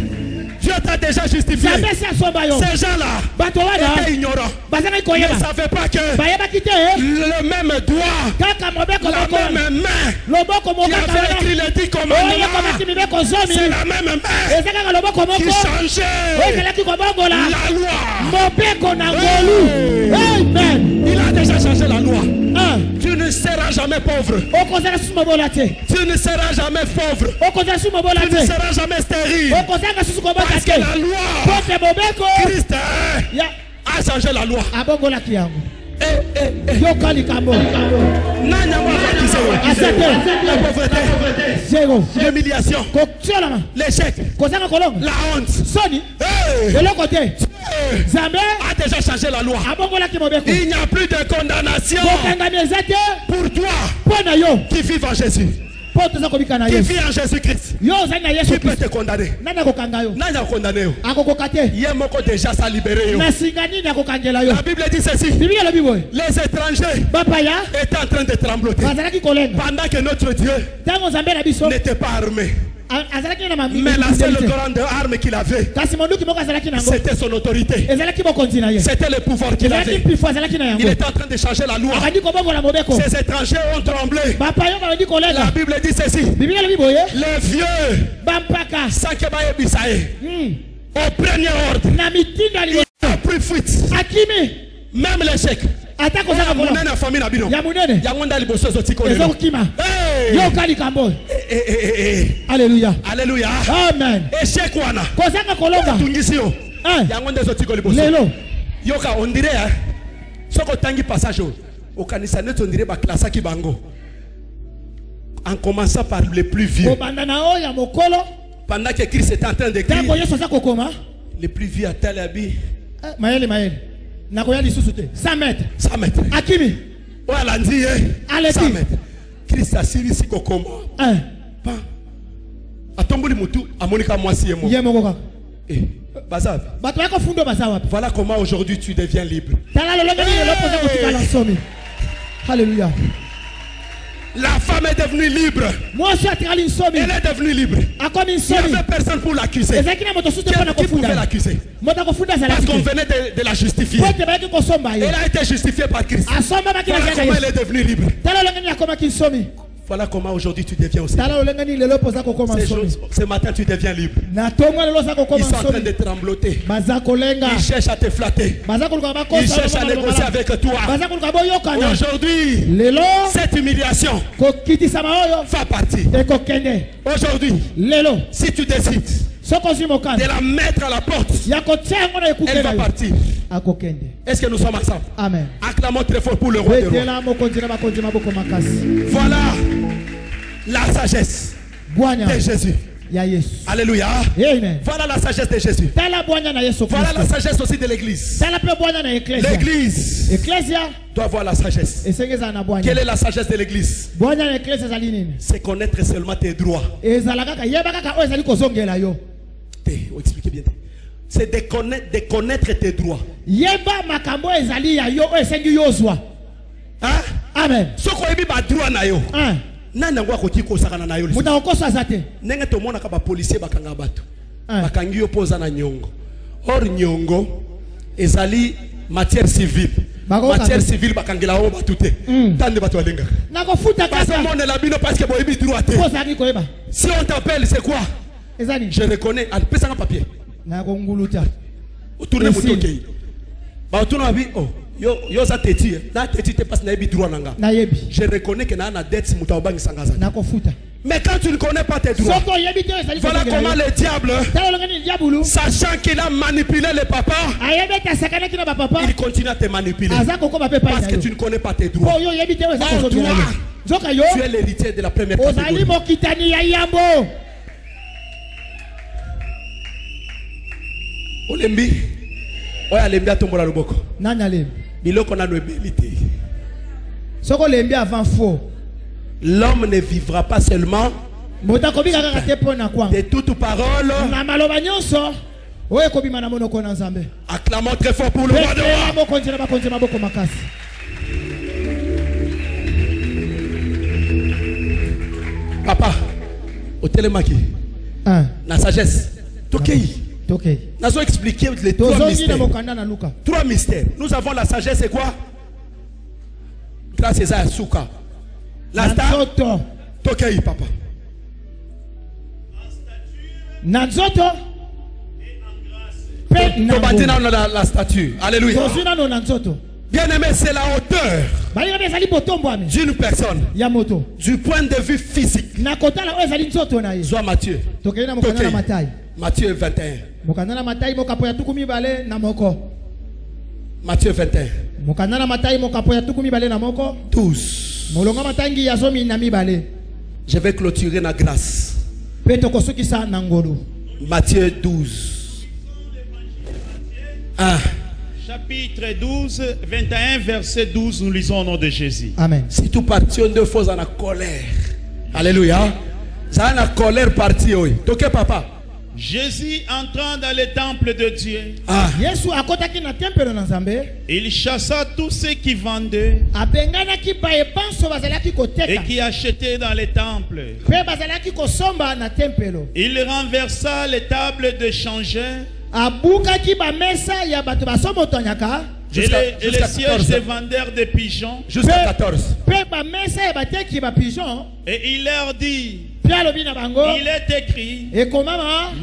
Dieu t'a déjà justifié. Ces gens-là étaient ignorants. Ils ne savaient pas que le même doigt, la même main qui avait écrit les 10 commandements, c'est la même main qui changeait la loi. Amen. Il a déjà changé la loi. Tu ne seras jamais pauvre. Tu ne seras jamais pauvre. Tu ne seras jamais stérile. Parce que la loi, Christ a changé la loi. La pauvreté, l'humiliation, l'échec, la honte. A déjà changé la loi. Il n'y a plus de condamnation pour toi qui vis en Jésus. Qui vit en Jésus-Christ. Tu peux te condamner. Il déjà ça libéré. La Bible dit ceci. Les étrangers étaient en train de trembloter pendant que notre Dieu n'était pas armé. Mais la seule grande arme qu'il avait, c'était son autorité. C'était le pouvoir qu'il avait. Il était en train de changer la loi. Ces étrangers ont tremblé. La Bible dit ceci. Les vieux, sans que au premier ordre, il a pris fuite. Même l'échec. Alléluia. Alléluia. Amen. Échec wana. Yoka on dirait soko tangi passage au kanisa net on dirait ba classe ki bango. En commençant par les plus vieux. Pendant que Christ était en train d'écrire, les plus vieux à Talabi. 100 mètres. 100 mètres. Akimi. Voilà, 100 mètres. Christ a siri si kokoma. Atomboli mutu amonika mwasi yemo. Bazab. Voilà comment aujourd'hui tu deviens libre. Alléluia. La femme est devenue libre. Elle est devenue libre. Il n'y avait personne pour l'accuser. Qui pouvait l'accuser? Parce qu'on venait de la justifier. Elle a été justifiée par Christ. Voilà comment elle est devenue libre. Voilà comment aujourd'hui tu deviens aussi. Ce matin tu deviens libre. Ils sont en train de trembloter. Ils cherchent à te flatter. Ils cherchent à négocier avec toi. Aujourd'hui, cette humiliation va partir. Aujourd'hui, si tu décides de la mettre à la porte, elle va partir. Est-ce que nous sommes ensemble? Amen. Acclamons très fort pour le roi des rois. Voilà la sagesse de Jésus. Alléluia. Amen. Voilà la sagesse de Jésus. Voilà la sagesse aussi de l'église. L'église doit avoir la sagesse. Quelle est la sagesse de l'église? C'est connaître seulement tes droits. Expliquez bien. C'est de connaître tes droits. Hein? Amen. Ce qu'on a mis ba droit na yo. Nana ngwa ko tiko sakana na yo. Mutaokosa zate. Nenga to mona ka ba policier bakanga bato. Bakangi yo poza na nyongo. Or nyongo ezali matière civile. Matière civile bakangela o batute. Tande bato alenga. Nako futa kasa. Parce que mon la bino parce que bo ibi droit. Si on t'appelle c'est quoi? Je reconnais al pesa un papier. Nako nguluta. Tourner motoke. Ba tourner abi oh. Yo za teti na teti te passe na yebi droit nanga. Je reconnais que na dette muta obangi sangaza. Nako futa. Mais quand tu ne connais pas tes droits, voilà comment le diable, sachant qu'il a manipulé le papa, il continue à te manipuler. Parce que tu ne connais pas tes droits. Or toi, tu es l'héritier de la première catégorie. Olembi. Oya lembi atombola loboko. Nanya lembi. Biloko na nobilité. Soko lembi avant faux. L'homme ne vivra pas seulement de toute parole. Acclamons très fort pour le roi de roi. Papa, au télémaki, la sagesse, Tokei. Nous avons expliqué les trois mystères. Trois mystères. Nous avons la sagesse, c'est quoi? Grâce à Souka. La star. Tokei, papa. Nanzoto. La statue. Alléluia. Bien aimé, c'est la hauteur d'une personne. Du point de vue physique. Soit Matthieu. Matthieu 21. Matthieu 21. 12. Je vais clôturer la grâce. Matthieu 12. Chapitre 12, 21, verset 12, nous lisons au nom de Jésus. Amen. Si tu partis deux fois en colère. Alléluia. Ça a la colère partie. Ok, papa. Jésus entrant dans le temple de Dieu. Il chassa tous ceux qui vendaient et qui achetaient dans les temples. Il renversa les tables de changeurs et les sièges des vendeurs de pigeons. Jusqu'à 14. Et il leur dit: il est écrit,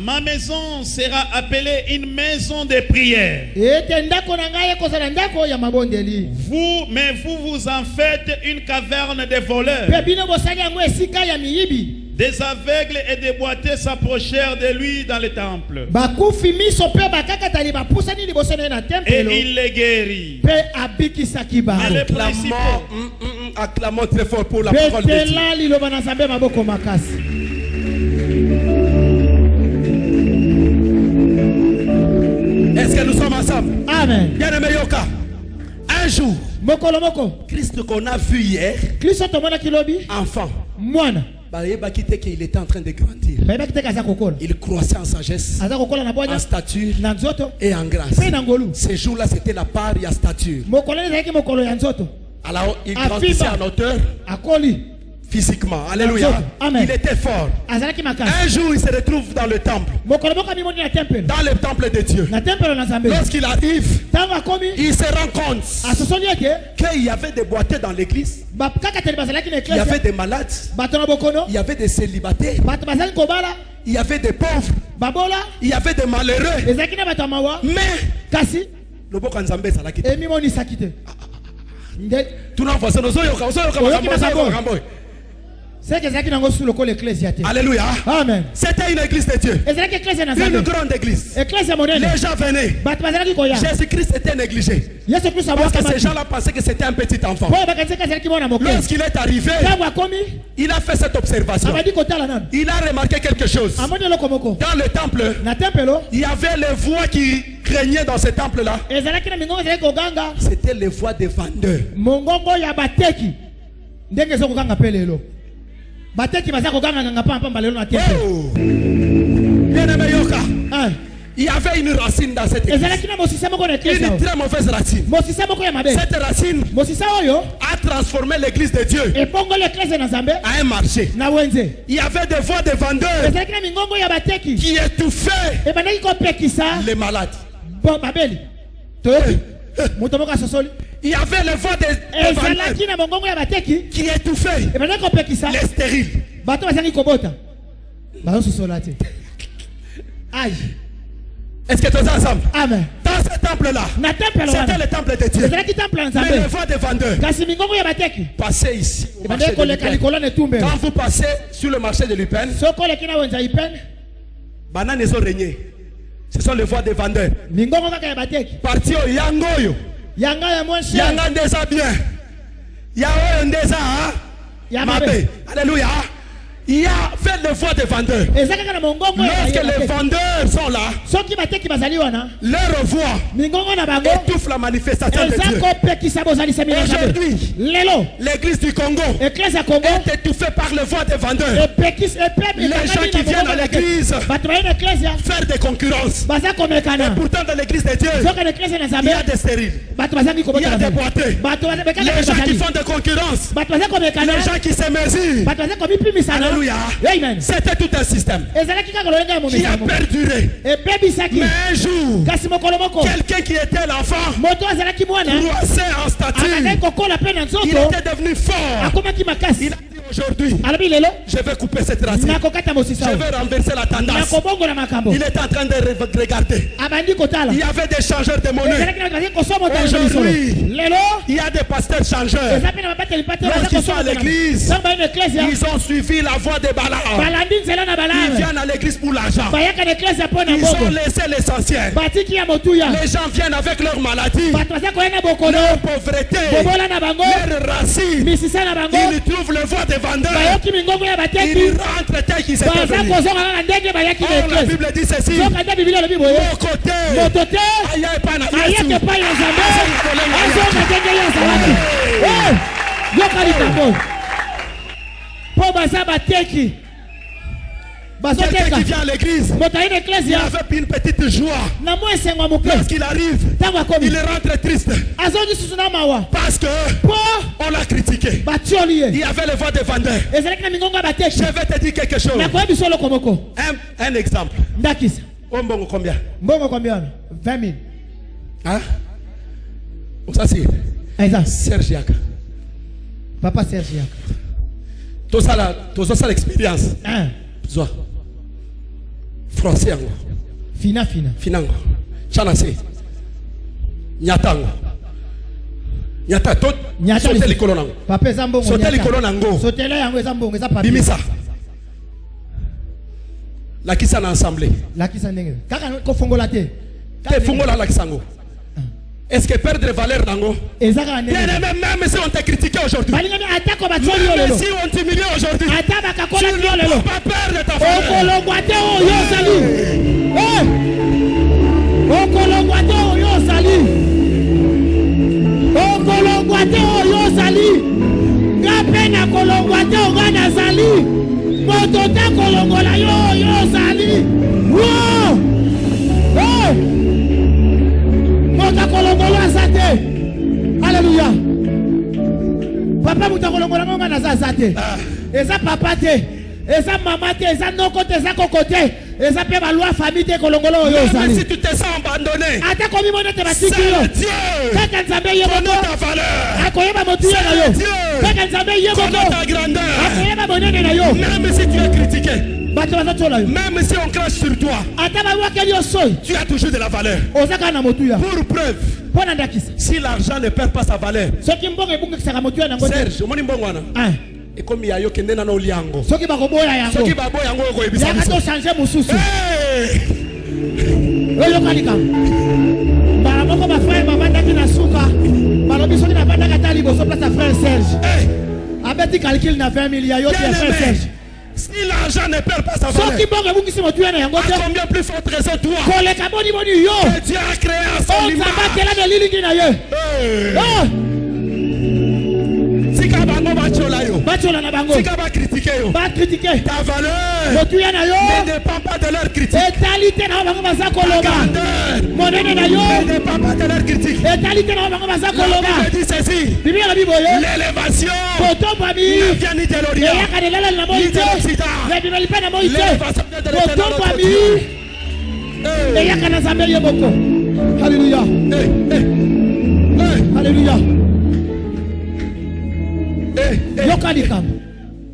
ma maison sera appelée une maison de prière. Vous en faites une caverne de voleurs. Des aveugles et des boiteux s'approchèrent de lui dans le temple. Et il les guérit. Acclamons très fort pour la parole de Dieu. Est-ce que nous sommes ensemble? Amen. Bien aimé Yoka, un jour, Christ qu'on a vu hier, enfant, il était en train de grandir. Il croissait en sagesse, en stature et en grâce. Ces jours-là, c'était la part et la stature. Alors, il grandissait en hauteur physiquement. Alléluia. Amen. Il était fort. Un jour, il se retrouve dans le temple. Dans le temple de Dieu. Lorsqu'il arrive, il se rend compte qu'il y avait des boiteux dans l'église. Il y avait des malades. Il y avait des célibataires. Il y avait des pauvres. Il y avait des malheureux. Mais, le beau Kanzambe, ça l'a quitté. Alléluia. Amen. C'était une église de Dieu. Une grande église. Les gens venaient. Jésus-Christ était négligé. Parce que ces gens-là pensaient que c'était un petit enfant. Lorsqu'il est arrivé, il a fait cette observation. Il a remarqué quelque chose. Dans le temple, il y avait les voix qui régnaient dans ce temple-là. C'était les voix des vendeurs. Oh. Bien aimé Yoka, il y avait une racine dans cette église. Une très mauvaise racine. Cette racine a transformé l'église de Dieu à un marché. Il y avait des voix de vendeurs qui étouffaient les malades. Il y avait les voix des vendeurs qui étouffaient les stériles. Est-ce que tu es ensemble? Amen. Dans ce temple-là, c'était le temple de Dieu. Mais les voix des vendeurs passaient ici au marché de Lupin. Quand vous passez sur le marché de Lupin, bananes ont régné. Ce sont les voix des vendeurs. Parti au Yangoyo. Yanga ndeza bien. Yao ndeza mabe. Alléluia. Il y a fait les voix des vendeurs. Lorsque les vendeurs sont là, leur voix étouffe la manifestation de Dieu. Aujourd'hui, l'église du Congo est étouffée par les voix des vendeurs. Les gens qui viennent à l'église faire des concurrences. Et pourtant dans l'église de Dieu, il y a des stériles, il y a des boiteux, les gens qui font des concurrences, les gens qui se mesurent. Alléluia. C'était tout un système qui a perduré. Mais un jour, quelqu'un qui était l'enfant croissait en stature. Il était devenu fort. Il a dit aujourd'hui, je vais couper cette racine. Je vais renverser la tendance. Il était en train de regarder. Il y avait des changeurs de monnaie. Aujourd'hui, il y a des pasteurs changeurs. Lorsqu'ils sont à l'église, ils ont suivi la voie de Balaam. Ils viennent à l'église pour l'argent. Ils ont laissé l'essentiel. Les gens viennent avec leur maladie, leur pauvreté, leur racine. Ils trouvent le voie des vendeurs. Ils rentrent tel qu'ils étaient venus. Or, la Bible dit ceci. Mon côté, aïe pas na quelqu'un qui vient à l'église, il avait une petite joie. Lorsqu'il arrive, il rentre triste. Parce que on l'a critiqué. Il y avait le voix des vendeurs. Je vais te dire quelque chose. Un exemple. Mbongo combien? 20 000. Hein? Ça c'est Serge Yaka. Papa Serge Yaka. Tout ça l'expérience. Français yango. Finango. Chanase. Nyatango. Nyata tot. Sote likolo nango. Papa Zambongo. Sote likolo nango. Sotela yango Zambongo eza papi. Bimisa. La kisa na ensemble. La kisa ndenge. Kaka ko fongola te. Te fongola la kisango. Est-ce que perdre valeur nango? Même si on t'a critiqué aujourd'hui, même si on t'humilie aujourd'hui, tu ne peux pas perdre ta valeur. Alléluia. Papa mutakolongola ngoma na zazate. Eza papa te. Eza maman te. Eza noko te. Eza kokote. Eza pe ba loi famille te kolongola oyo zali. Même si tu te sens abandonné, ata komi mona te batiki yo. Kaka nzambe yebo ta valeur. Akoyeba motu na yo. Kaka nzambe yebo ta grandeur. Akoyeba bonene na yo. Même si tu es critiqué, même si on crache sur toi, tu as toujours de la valeur. Pour preuve, si l'argent ne perd pas sa valeur, Serge, et comme il y a qui n'est pas liango, qui si l'argent ne perd pas sa valeur, à combien plus forte raison toi que Dieu a créé à son image. Ta valeur ne dépend pas de leur critique. Ta grandeur ne dépend pas de leur critique. La Bible dit ceci: l'élévation ne vient ni de l'Orient ni de l'Occident. L'élévation de l'Éternel. Alléluia. Alléluia.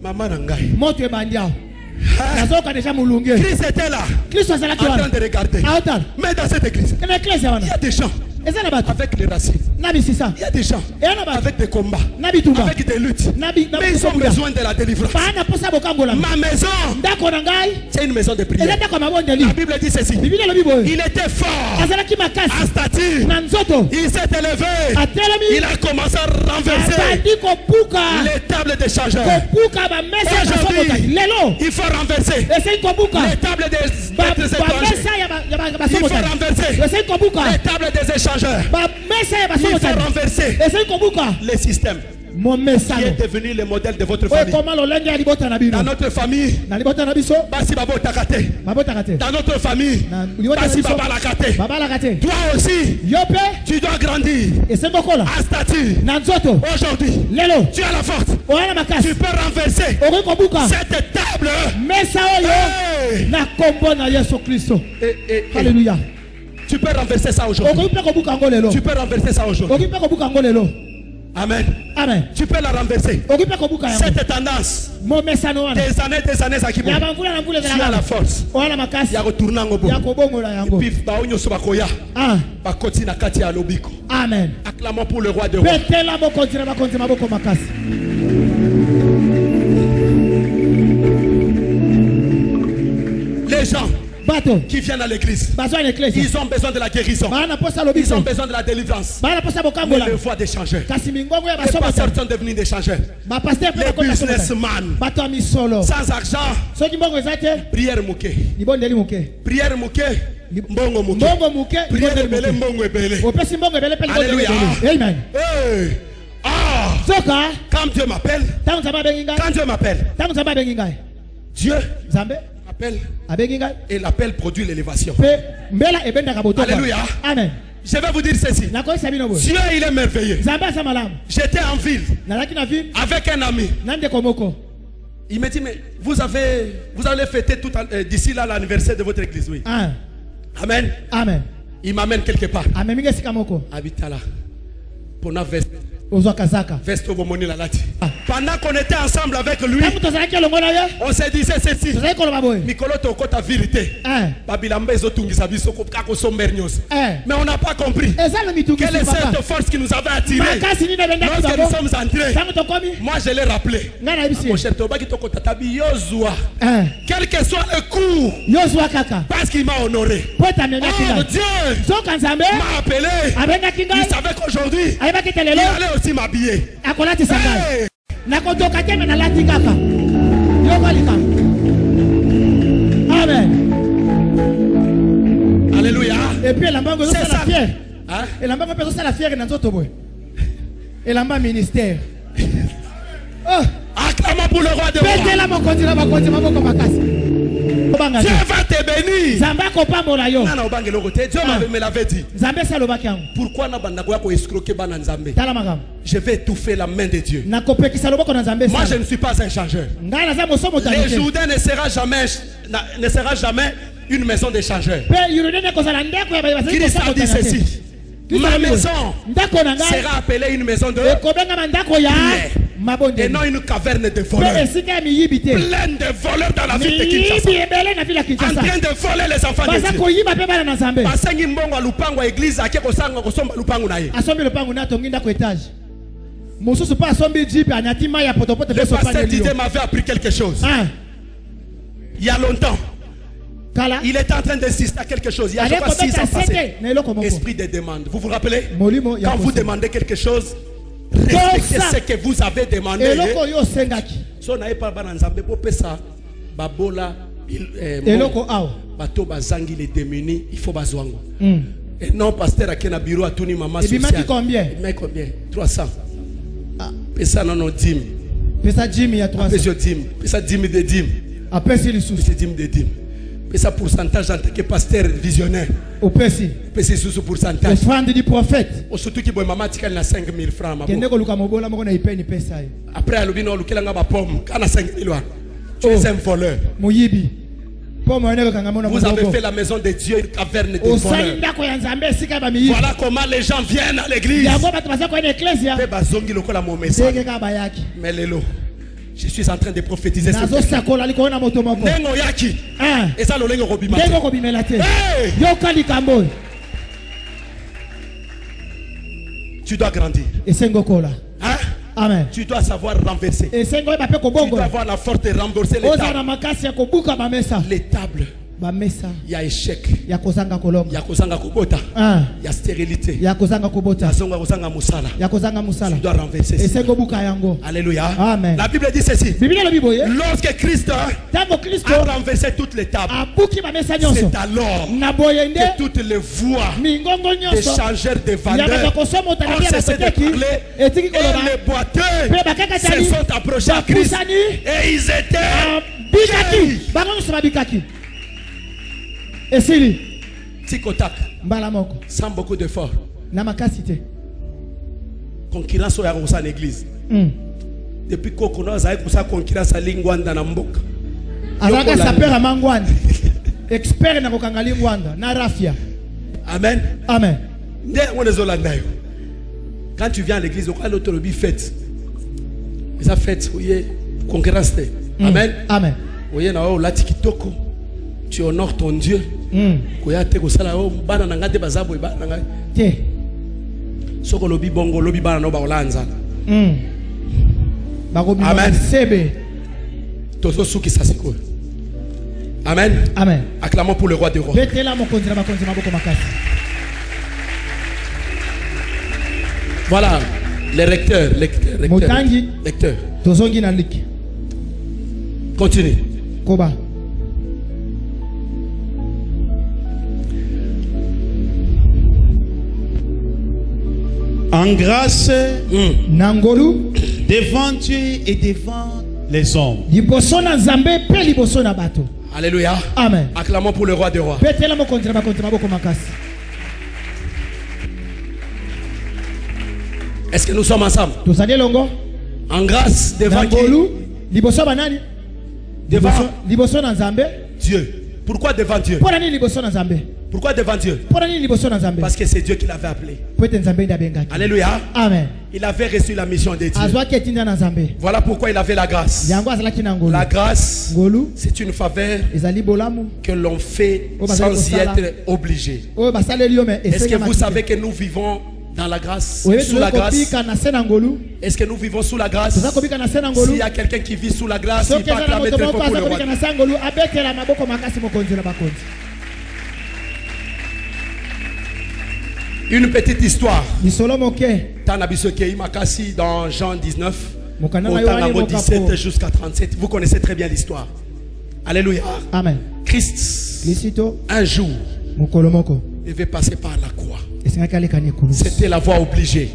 Maman nangai. Moto ebandia. Christ était là. Christ en train de regarder. Mais dans cette église, il y a des gens. avec les racines. Il y a des gens avec des combats, avec des luttes. Mais ils ont besoin de la délivrance. Ma maison, c'est une maison de prière. La Bible dit ceci. Il était fort à stature. Il s'est élevé. Il a commencé à renverser les tables des changeurs. Aujourd'hui, il faut renverser les tables des étrangers. Il faut renverser les tables des échangeurs. Il faut renverser les systèmes qui est devenu le modèle de votre famille. Dans notre famille, dans notre famille, toi aussi, tu dois grandir à statut. Aujourd'hui, tu as la force. Tu peux renverser cette table. Alléluia. Tu peux renverser ça aujourd'hui. Tu peux renverser ça aujourd'hui. Amen. Amen. Tu peux la renverser. Cette tendance des années à qui tu as la force. Il y a retourné en Obo. Et puis, amen. Acclamons pour le roi de roi. Les gens qui viennent à l'église, ils ont besoin de la guérison. Ils ont besoin de la délivrance. Mais le voient des changeurs. Les pasteurs sont devenus des changeurs. Les businessmen sans argent. Prière mouké. Prière mouké. Mbongo mouké. Prière belé mbongo ebele. Alléluia. Amen. Quand Dieu m'appelle, Dieu appelle et l'appel produit l'élévation. Alléluia. Amen. Je vais vous dire ceci. Dieu, il est merveilleux. J'étais en ville avec un ami. Il me dit, mais vous allez fêter d'ici là l'anniversaire de votre église. Oui. Amen. Amen. Il m'amène quelque part. Habitala. Pour la veste. Pendant qu'on était ensemble avec lui, on se disait ceci. Mikolo toko ta vérité. Mais on n'a pas compris quelle est cette force qui nous avait attirés lorsque nous sommes entrés. Moi je l'ai rappelé. Quel que soit le coup, parce qu'il m'a honoré. Oh Dieu m'a appelé. Il savait qu'aujourd'hui il allait aussi m'habiller. Hey! Amen. Alléluia. Et puis la banque c'est la fière. Et la banque c'est la fière dans notre boy. Et la banque ministère. Oh, acclamons pour le roi de roi. Dieu va te bénir. Dieu me l'avait dit. Pourquoi je vais étouffer la main de Dieu. Moi je ne suis pas un changeur. Les Jourdains ne sera jamais une maison de changeurs. Christ a dit ceci. Ma maison sera appelée une maison de prière. Et non une caverne de voleurs. Pleine de voleurs dans la ville de Kinshasa. En train de voler les enfants de Dieu. Basengi mbongo alupango église ake kosanga kosomba lupango na ye. Asombi lupango na tongi ndako étage. Mosusu pa asombi jeep anyatima ya potopoto le pasteur Didier m'avait appris quelque chose. Il y a longtemps. Il est en train d'insister à quelque chose. Il y a 6 ans passés. Esprit de demande. Vous vous rappelez? Quand vous demandez quelque chose, respectez ce que vous avez demandé. Si on n'avait pas bananzambe pour ça, babola, bato bazangi les démunis, il faut bazwango. Et non, pasteur Akena bureau a tourné maman social. Il m'a dit combien? Il m'a dit combien? 300. Pesa non non dim. Pesa dim il y a 300. Pesa dim de dim. Après c'est le sous. Pesa dim de dim. Pesa pourcentage en tant que pasteur visionnaire. Au Persi. Pesa sous pourcentage. Offrande du prophète. Au surtout qui boit maman tika na 5000 francs. Après alobino lukela nga ba pomme kana 5000 wa. Tu es un voleur. Moyibi. Vous avez fait la maison de Dieu une caverne de voleurs. Voilà comment les gens viennent à l'église. Mais Lélo, je suis en train de prophétiser sur Tu dois grandir. Hein? Amen. Tu dois savoir renverser. Tu dois avoir la force de renverser les tables. Il y a échec. Il y a kozanga kubota. Il y a stérilité. Il y a kozanga musala. Tu dois renverser ça. Alléluia. Amen. La Bible dit ceci. Lorsque Christ a renversé toutes les tables, c'est alors que toutes les voix des changeurs de vendeurs ont cessé de parler et les boiteux se sont approchés à Christ et ils étaient et c'est Tikotak. Sans beaucoup d'efforts. Concurrence à l'église. Depuis qu'on a ça concurrence à Lingwanda na mboka. Alors ça perd à Mangwanda. Expert na kokanga Lingwanda na rafia. Amen. Amen. Quand tu viens à l'église, on a l'autorobi fête. Ça fête, oui, concurrence. Amen. Amen. Oui, na o lati kitoko. Tu honores ton Dieu. Amen. Amen. Amen. Acclamons pour le roi des rois. Voilà, les recteurs. Continue. Koba. En grâce, Nangolu, devant Dieu et devant les hommes. Alléluia. Amen. Acclamons pour le roi des rois. Est-ce que nous sommes ensemble? En grâce devant qui? Devant Dieu. Pourquoi devant Dieu? Pourquoi devant Dieu? Parce que c'est Dieu qui l'avait appelé. Alléluia. Amen. Il avait reçu la mission de Dieu. Voilà pourquoi il avait la grâce. La grâce, c'est une faveur que l'on fait sans y être obligé. Est-ce que vous savez que nous vivons dans la grâce, sous la grâce? Est-ce que nous vivons sous la grâce? S'il y a quelqu'un qui vit sous la grâce, il peut acclamer très fort pour le roi. Une petite histoire. Dans Jean 19, au 17 jusqu'à 37. Vous connaissez très bien l'histoire. Alléluia. Amen. Christ, un jour, devait passer par la croix. C'était la voie obligée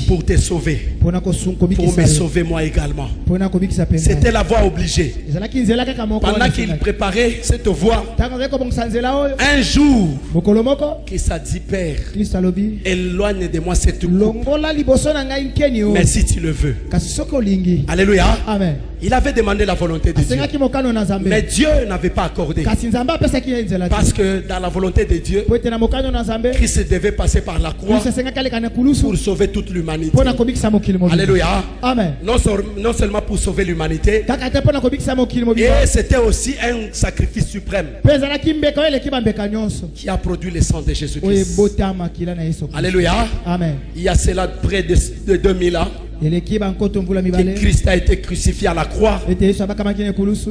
pour te sauver, pour me sauver moi également. C'était la voie obligée. Pendant qu'il préparait cette voie, un jour, Christ a dit, Père, éloigne de moi cette coupe, mais si tu le veux. Alléluia. Amen. Il avait demandé la volonté de Dieu, mais Dieu n'avait pas accordé. Parce que dans la volonté de Dieu, Christ devait passer par la croix pour sauver toute l'humanité. Alléluia. Amen. Non seulement pour sauver l'humanité, et c'était aussi un sacrifice suprême qui a produit le sang de Jésus-Christ. Alléluia. Amen. Il y a cela près de 2000 ans que Christ a été crucifié à la croix.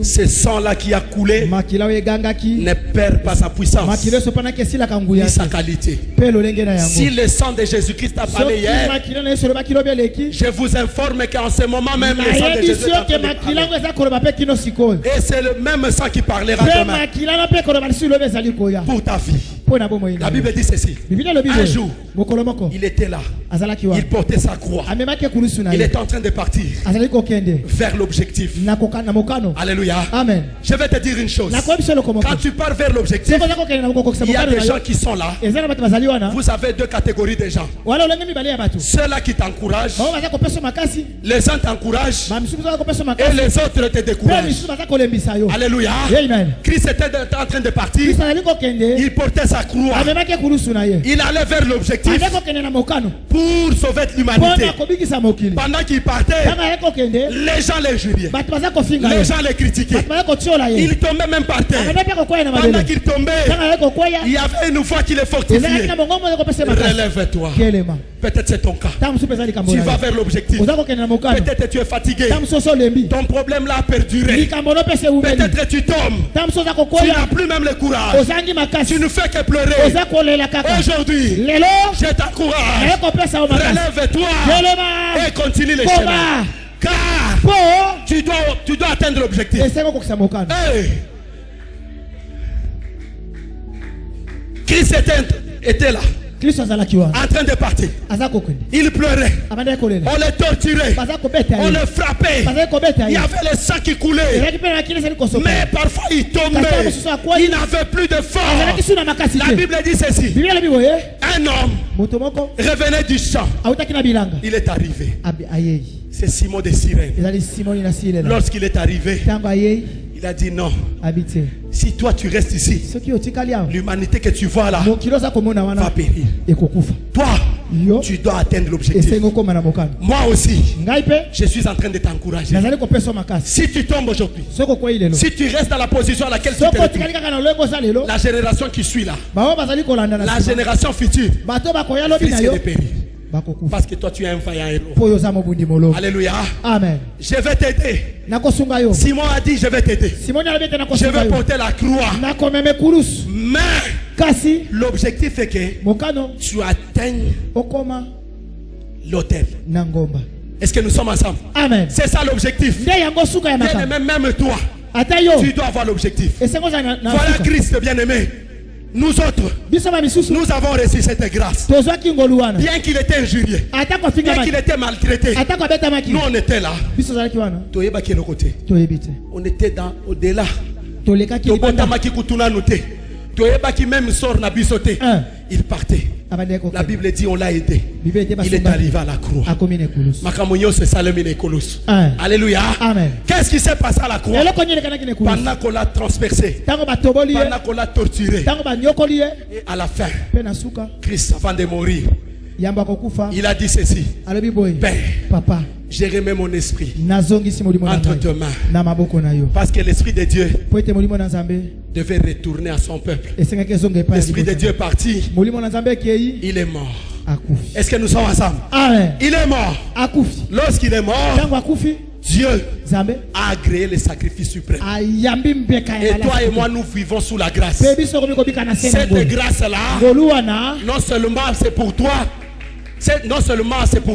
Ce sang-là qui a coulé ne perd pas sa puissance ni sa qualité. Si le sang de Jésus-Christ a parlé hier, je vous informe qu'en ce moment même le sang de Jésus et c'est le même sang qui parlera demain pour ta vie. La Bible dit ceci. Un jour, il était là. Il portait sa croix. Il est en train de partir vers l'objectif. Alléluia. Amen. Je vais te dire une chose. Quand tu pars vers l'objectif, il y a des gens qui sont là. Vous avez deux catégories de gens. Ceux-là qui t'encouragent, les gens t'encouragent et les autres te découragent. Alléluia. Amen. Christ était en train de partir. Il portait sa sa croix. Il allait vers l'objectif pour sauver l'humanité. Pendant qu'il partait, les gens les jubilaient. Les gens les critiquaient. Il tombait même par terre. Pendant qu'il tombait, il y avait une voix qui les fortifiait. Relève-toi. Peut-être c'est ton cas. Tu vas vers l'objectif. Peut-être tu es fatigué. Ton problème là a perduré. Peut-être tu tombes. Tu n'as plus même le courage. Tu ne fais que pleurer. Aujourd'hui, je t'encourage. Relève-toi et continue le chemin. Car tu dois atteindre l'objectif. Hey. Christ était là. En train de partir. Il pleurait. On le torturait. On le frappait. Il y avait le sang qui coulait. Mais parfois il tombait. Il n'avait plus de force. La Bible dit ceci. Un homme revenait du champ. Il est arrivé. C'est Simon de Cyrène. Lorsqu'il est arrivé, il a dit non. Si toi tu restes ici, l'humanité que tu vois là va périr. Toi, tu dois atteindre l'objectif. Moi aussi, je suis en train de t'encourager. Si tu tombes aujourd'hui, si tu restes dans la position à laquelle tu es, la génération qui suit là, la génération future, risque de périr. Parce que toi tu es un vaillant héros. Alléluia. Amen. Je vais t'aider. Simon a dit je vais t'aider. Je vais porter la croix. Mais l'objectif est que tu atteignes l'autel. Est-ce que nous sommes ensemble? Amen. C'est ça l'objectif. Même toi, tu dois avoir l'objectif. Voilà Christ bien-aimé. Nous autres, nous avons reçu cette grâce. Bien qu'il était injurié, bien qu'il était maltraité, nous on était là. On était dans au-delà. Il partait. La Bible dit on l'a aidé. Il est arrivé à la croix. Alléluia. Qu'est-ce qui s'est passé à la croix? Pendant qu'on l'a transpercé, pendant qu'on l'a torturé, et à la fin, Christ avant de mourir, il a dit ceci: Père, Papa, j'ai remis mon esprit entre tes mains. Parce que l'esprit de Dieu devait retourner à son peuple. L'esprit de Dieu est parti. Il est mort. Est-ce que nous sommes ensemble? Il est mort. Lorsqu'il est mort, Dieu a agréé le sacrifice suprême. Et toi et moi, nous vivons sous la grâce. Cette grâce-là, non seulement c'est pour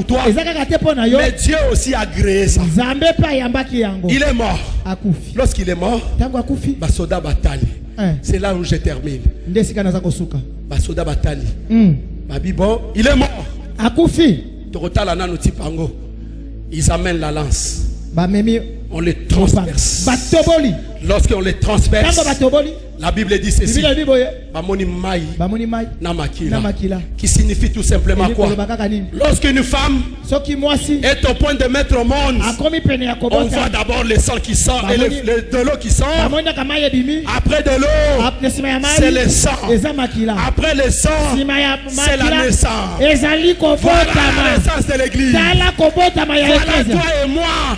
toi, mais Dieu aussi a agréé ça. Il est mort. Lorsqu'il est mort, Basoda Batali. C'est là où je termine. Basoda Batali. Il est mort. Ils amènent la lance. On les transperce. Lorsqu'on les transperce, la Bible dit ceci: qui signifie tout simplement quoi? Lorsqu'une femme est au point de mettre au monde, on voit d'abord le sang qui sort et de l'eau qui sort. Après de l'eau, c'est le sang. Après le sang, c'est la naissance. Voilà la naissance de l'église. Voilà toi et moi,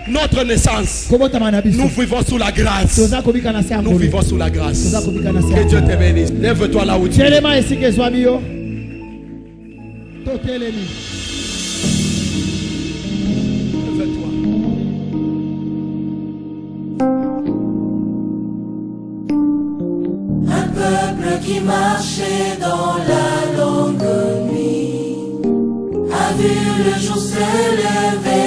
notre naissance. Nous vivons sous la grâce. Nous vivons sous la grâce. Que Dieu te bénisse. Lève-toi là où tu es. Un peuple qui marchait dans la longue nuit a vu le jour se lever.